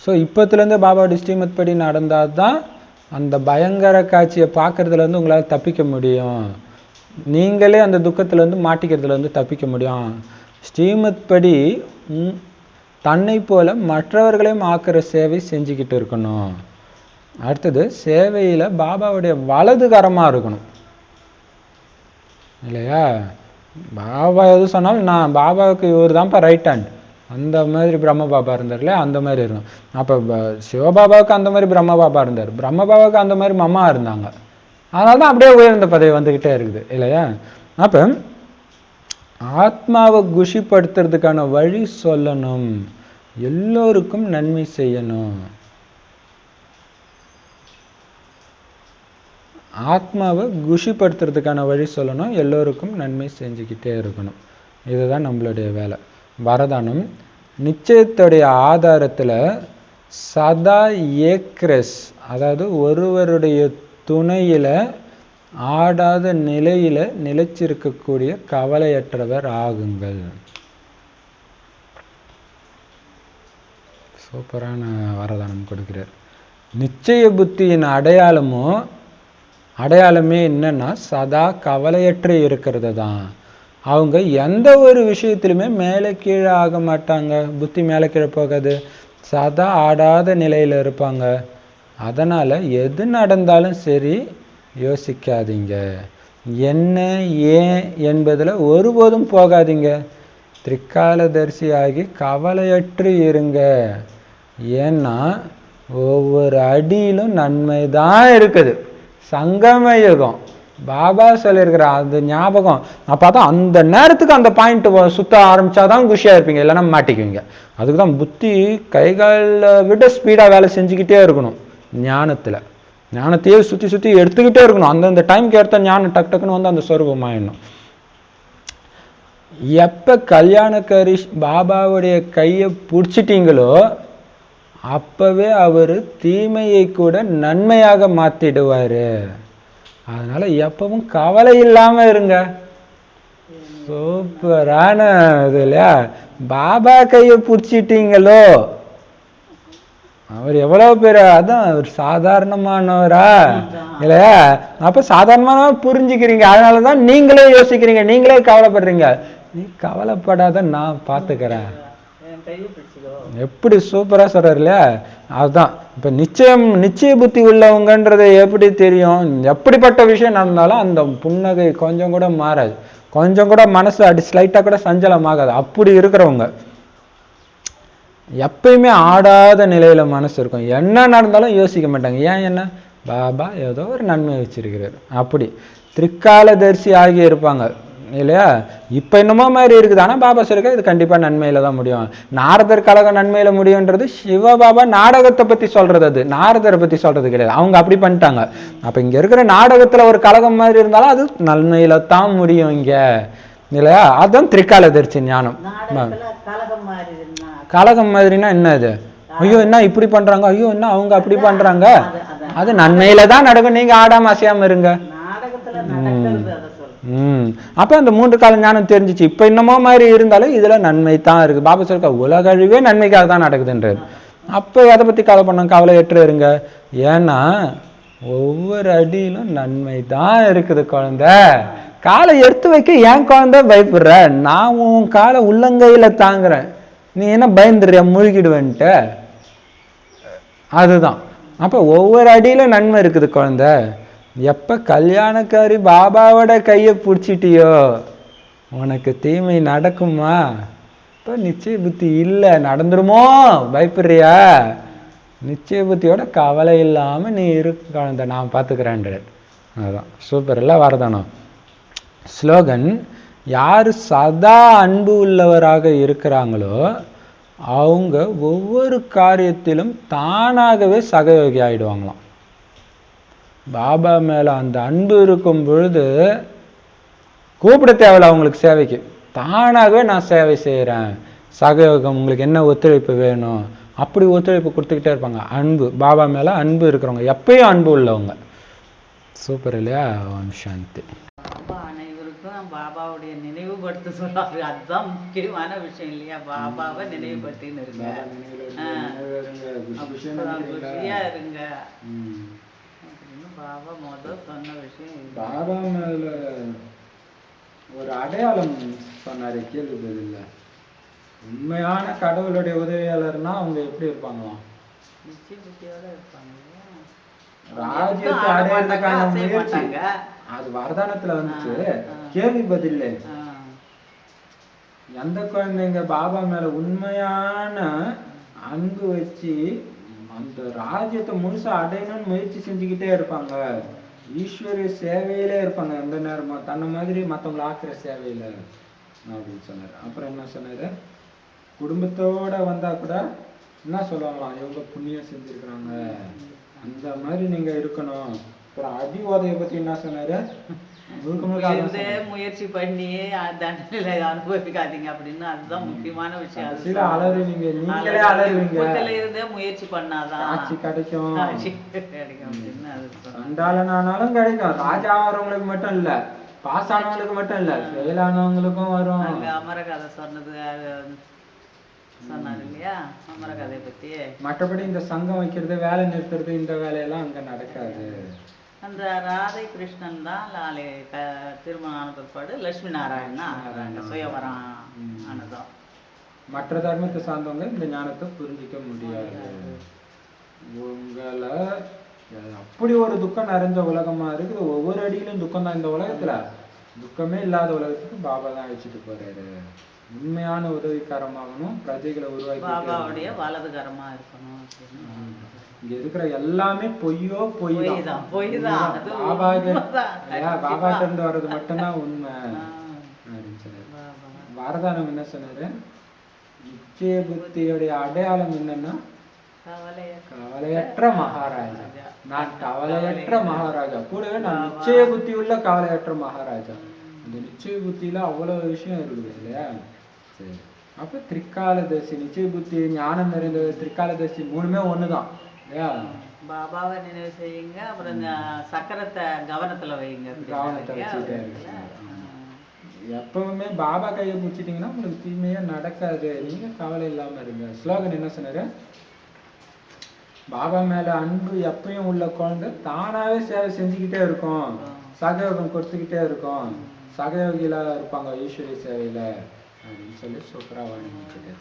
ஸோ இப்போத்துலேருந்து பாபாவுடைய ஸ்ரீமத் படி நடந்தாதான் அந்த பயங்கர காட்சியை பார்க்கறதுல இருந்து உங்களால் தப்பிக்க முடியும். நீங்களே அந்த துக்கத்துல இருந்து மாட்டிக்கிறதுல இருந்து தப்பிக்க முடியும். ஸ்ரீமத் படி தன்னை போல மற்றவர்களையும் ஆக்கிற சேவை செஞ்சுக்கிட்டு இருக்கணும். அடுத்தது, சேவையில பாபாவுடைய வலது கரமா இருக்கணும் இல்லையா? பாபா எது சொன்னாலும் நான் பாபாவுக்கு இவர் தான்ப்பா ரைட் ஹேண்ட், அந்த மாதிரி பிரம்ம பாபா இருந்தார் இல்லையா? அந்த மாதிரி இருக்கும். அப்ப சிவபாபாவுக்கு அந்த மாதிரி பிரம்ம பாபா இருந்தார், பிரம்ம பாபாவுக்கு அந்த மாதிரி மம்மா இருந்தாங்க. அதனால்தான் அப்படியே உயர்ந்த பதவி வந்துகிட்டே இருக்குது இல்லையா? அப்ப ஆத்மாவை குஷிப்படுத்துறதுக்கான வழி சொல்லணும், எல்லோருக்கும் நன்மை செய்யணும். ஆத்மாவை குஷிப்படுத்துறதுக்கான வழி சொல்லணும், எல்லோருக்கும் நன்மை செஞ்சுக்கிட்டே இருக்கணும். இதுதான் நம்மளுடைய வேலை. வரதானம், நிச்சயத்துடைய ஆதாரத்துல சதா ஏக்ரஸ், அதாவது ஒருவருடைய துணையில ஆடாத நிலையில நிலைச்சிருக்கக்கூடிய கவலையற்றவர் ஆகுங்கள். சூப்பரான வரதானம் கொடுக்கிறார். நிச்சய புத்தியின் அடையாளமே என்னன்னா சதா கவலையற்று இருக்கிறது தான். அவங்க எந்த ஒரு விஷயத்திலுமே மேலே கீழே ஆக மாட்டாங்க, புத்தி மேலே கீழே போகாது, சதா ஆடாத நிலையில இருப்பாங்க. அதனால எது நடந்தாலும் சரி யோசிக்காதீங்க, என்ன ஏன் என்பதுல ஒருபோதும் போகாதீங்க. திரிகாலதரிசி ஆகி கவலையற்று இருங்க. ஏன்னா ஒவ்வொரு அடியிலும் நன்மை தான் இருக்குது. சங்கம யுகம் பாபா சொல்லியிருக்கிற அந்த ஞாபகம் அப்பதான் அந்த நேரத்துக்கு அந்த பாயிண்ட் சுத்த ஆரம்பிச்சாதான் குஷியா இருப்பீங்க, இல்லைன்னா மாட்டிக்குவீங்க. அதுக்குதான் புத்தி கைகால விட ஸ்பீடா வேலை செஞ்சுக்கிட்டே இருக்கணும் ஞானத்துல. ஞானத்தையே சுத்தி சுத்தி எடுத்துக்கிட்டே இருக்கணும். அந்தந்த டைம்க்கு ஏற்ற ஞானம் டக்கு டக்குன்னு வந்து அந்த சொரூபமாயிடணும். எப்ப கல்யாணக்காரி பாபாவுடைய கையை பிடிச்சிட்டீங்களோ அப்பவே அவரு தீமையை கூட நன்மையாக மாத்திடுவாரு. அதனால எப்பவும் கவலை இல்லாம இருங்க. சூப்பரான இது இல்லையா? பாபா கையை பிடிச்சிட்டீங்களோ அவர் எவ்வளவு பேர், அதான் அவர் சாதாரணமானவரா இல்லையா? அப்ப சாதாரணமா புரிஞ்சுக்கிறீங்க. அதனாலதான் நீங்களே யோசிக்கிறீங்க, நீங்களே கவலைப்படுறீங்க. நீ கவலைப்படாத, நான் பாத்துக்கிறேன். எப்படி சூப்பரா சொல்றாரு இல்லையா? அதுதான் இப்ப நிச்சய புத்தி உள்ளவங்கன்றது எப்படி தெரியும்? எப்படிப்பட்ட விஷயம் நடந்தாலும் அந்த புன்னகை கொஞ்சம் கூட மாறாது, கொஞ்சம் கூட மனசு அடி ஸ்லைட்டா கூட சஞ்சலம் ஆகாது. அப்படி இருக்கிறவங்க எப்பயுமே ஆடாத நிலையில மனசு இருக்கும். என்ன நடந்தாலும் யோசிக்க மாட்டாங்க. ஏன்? என்ன பாபா ஏதோ ஒரு நன்மை வச்சிருக்கிறார். அப்படி திரிகாலதரிசி ஆகி இருப்பாங்க இல்லையா? இப்ப என்னமோ மாதிரி இருக்குது. ஆனா பாபா சொல்லிருக்க இது கண்டிப்பா நன்மையில தான் முடியும். நாரதர் கழகம் நன்மையில முடியும்ன்றது சிவபாபா நாடகத்தை பத்தி சொல்றது, அது நாரதரை பத்தி சொல்றது கிடையாது. அவங்க அப்படி பண்ணிட்டாங்க. அப்ப இங்க இருக்கிற நாடகத்துல ஒரு கழகம் மாதிரி இருந்தாலும் அது நன்மையில தான் முடியும் இங்க இல்லையா? அதுதான் திரிகாலதரிசி ஞானம். கழகம் மாதிரினா என்ன? அது ஐயோ என்ன இப்படி பண்றாங்க, ஐயோ என்ன அவங்க அப்படி பண்றாங்க, அது நன்மையில தான் நடக்கும். நீங்க ஆடாம அசையாம இருங்க. அப்ப அந்த 3 கால ஞானம் தெரிஞ்சிச்சு. இப்ப என்னமோ மாதிரி இருந்தாலும் இதுல நன்மை தான் இருக்கு. பாபா சொல்ற உலக அழிவே நன்மைக்காக தான் நடக்குதுன்றாரு. அப்ப எதை பத்தி கவலை பண்ண, கவலை ஏற்று இருங்க. ஏன்னா ஒவ்வொரு அடியிலும் நன்மை தான் இருக்குது. குழந்தை காலை எடுத்து வைக்க ஏன் குழந்தை பயப்படுற? நான் உன் காலை உள்ளங்கையில தாங்குறேன், நீ என்ன பயந்துறியா முழுகிடுவேன்ட்டு? அதுதான். அப்ப ஒவ்வொரு அடியிலும் நன்மை இருக்குது குழந்தை. எப்ப கல்யாணக்காரி பாபாவோட கையை பிடிச்சிட்டியோ உனக்கு தீமை நடக்குமா? இப்ப நிச்சய புத்தி இல்ல, நடந்துருமோ பயப்படுறியா? நிச்சய புத்தியோட கவலை இல்லாம நீ இருக்கு குழந்தை, நான் பாத்துக்கிறேன். அதுதான் சூப்பர் இல்ல? வரதானம் ஸ்லோகன். யாரு சதா அன்பு உள்ளவராக இருக்கிறாங்களோ அவங்க ஒவ்வொரு காரியத்திலும் தானாகவே சகயோகி ஆயிடுவாங்களாம். பாபா மேல அந்த அன்பு இருக்கும் பொழுது கூப்பிட தேவையில்ல அவங்களுக்கு சேவைக்கு, தானாகவே நான் சேவை செய்யறேன், சகயோகம், உங்களுக்கு என்ன ஒத்துழைப்பு வேணும் அப்படி ஒத்துழைப்பு கொடுத்துக்கிட்டே இருப்பாங்க. அன்பு, பாபா மேல அன்பு இருக்கிறவங்க எப்பயும் அன்பு உள்ளவங்க. சூப்பர் இல்லையா? ஓம் சாந்தி. அனைவருக்கும் பாபாவுடைய நினைவுபடுத்த சொல்றாரு. அதுதான் முக்கியமான விஷயம் இல்லையா? பாபாவை நினைவுபடுத்தின்னு இருங்க, குஷியா இருங்க அப்படின்னு பாபா முதல் சொன்ன விஷயம். பாபா மேல ஒரு அடையாளம் சொன்னாரு, கேள்விப்பதில்ல. உண்மையான கடவுளுடைய உதவியாளர்னா அவங்க எப்படி இருப்பாங்களாம்? நிச்சய புத்தியோட இருப்பாங்க. ராஜ்யத்தை அடையறதுக்கான முயற்சி அது வரதானத்துல வந்துச்சு. கேள்வி பதில். எந்த குழந்தைங்க பாபா மேல உண்மையான அன்பு வச்சு அந்த ராஜ்யத்தை முழுசா அடையணும்னு முயற்சி செஞ்சுக்கிட்டே இருப்பாங்க, ஈஸ்வரிய சேவையிலே இருப்பாங்க எந்த நேரமும், தன்னை மாதிரி மற்றவங்களை ஆக்குற சேவையில அப்படின்னு சொன்னாரு. அப்புறம் என்ன சொன்னாரு? குடும்பத்தோட வந்தா கூட என்ன சொல்லுவாங்களாம், எவ்வளவு புண்ணியம் செஞ்சிருக்கிறாங்க, அந்த மாதிரி நீங்க இருக்கணும். அப்புறம் அடி உதையை பத்தி என்ன சொன்னாரு? முயற்சி பண்ணி தண்டனை அனுபவிக்காதீங்க அப்படின்னு. அதுதான் முக்கியமான விஷயம். இருந்தே முயற்சி பண்ணாதான் ஆட்சி கிடைக்கும், கிடைக்கும் அப்படின்னு அது சண்டாளனானாலும் கிடைக்கும். ராஜா ஆகிறவங்களுக்கு மட்டும் இல்ல, பாஸ் ஆனவங்களுக்கு மட்டும் இல்ல, ஃபெயில் ஆனவங்களுக்கும் வரும். அமர கதை சொன்னாரு இல்லையா? அமர கதையை பத்தி. மற்றபடி இந்த சங்கம் வைக்கிறது, வேலை நிறுத்துறது, இந்த வேலையெல்லாம் அங்க நடக்காது. அந்த ராதை கிருஷ்ணன் தான் லாலே திருமணம் ஆன பிற்பாடு லட்சுமி நாராயணன் சுயவரம் ஆனதும். மற்ற தர்மத்தை சார்ந்தவங்க இந்த ஞானத்தை புரிஞ்சிக்க முடியாது. உங்களை அப்படி ஒரு துக்கம் நிறைஞ்ச உலகமா இருக்குது, ஒவ்வொரு அடியிலும் துக்கம் தான். இந்த உலகத்துல துக்கமே இல்லாத உலகத்துக்கு பாபா தான் அழைச்சிட்டு போறாரு. உண்மையான உதவிக்காரமாகணும், பிரஜைகளை உருவாக்கி பாபாவுடைய வலதுகரமா இருக்கணும். இங்க இருக்கிற எல்லாமே பொய்யோ பொய் தான். பாபா இருந்து வர்றது மட்டும்தான் உண்மை அப்படின்னு சொன்னாரு. வரதானம் என்ன சொன்னாரு? நிச்சய புத்தியுடைய அடையாளம் என்னன்னா கவலையற்ற மகாராஜா. நான் கவலையற்ற மகாராஜா. கூடவே நான் நிச்சய புத்தி உள்ள கவலையற்ற மகாராஜா. அந்த நிச்சய புத்தியில அவ்வளவு விஷயம் இருக்குது இல்லையா? சரி. அப்ப திரிகாலதர்சி, நிச்சய புத்தி, ஞானம் நிறைந்த திரிகாலதர்சி மூணுமே ஒண்ணுதான் இல்லையா? பாபாவை நினைவு செய்யுங்க, அப்புறம் இந்த சக்கரத்தை கவனத்துல வைங்க. கவனத்தை வச்சுக்கிட்டே இருக்கு. எப்பவுமே பாபா கையை பிடிச்சிட்டீங்கன்னா உங்களுக்கு தீமையே நடக்காது. நீங்க கவலை இல்லாம இருங்க. ஸ்லோகன் என்ன சொன்னாரு? பாபா மேல அன்பு எப்பயும் உள்ள குழந்தை தானாவே சேவை செஞ்சுக்கிட்டே இருக்கும், சகயோகம் கொடுத்துக்கிட்டே இருக்கும், சகயோகிகளா இருப்பாங்க ஈஸ்வரிய சேவையில அப்படின்னு சொல்லி சூப்பரா வர்ணிச்சுட்டு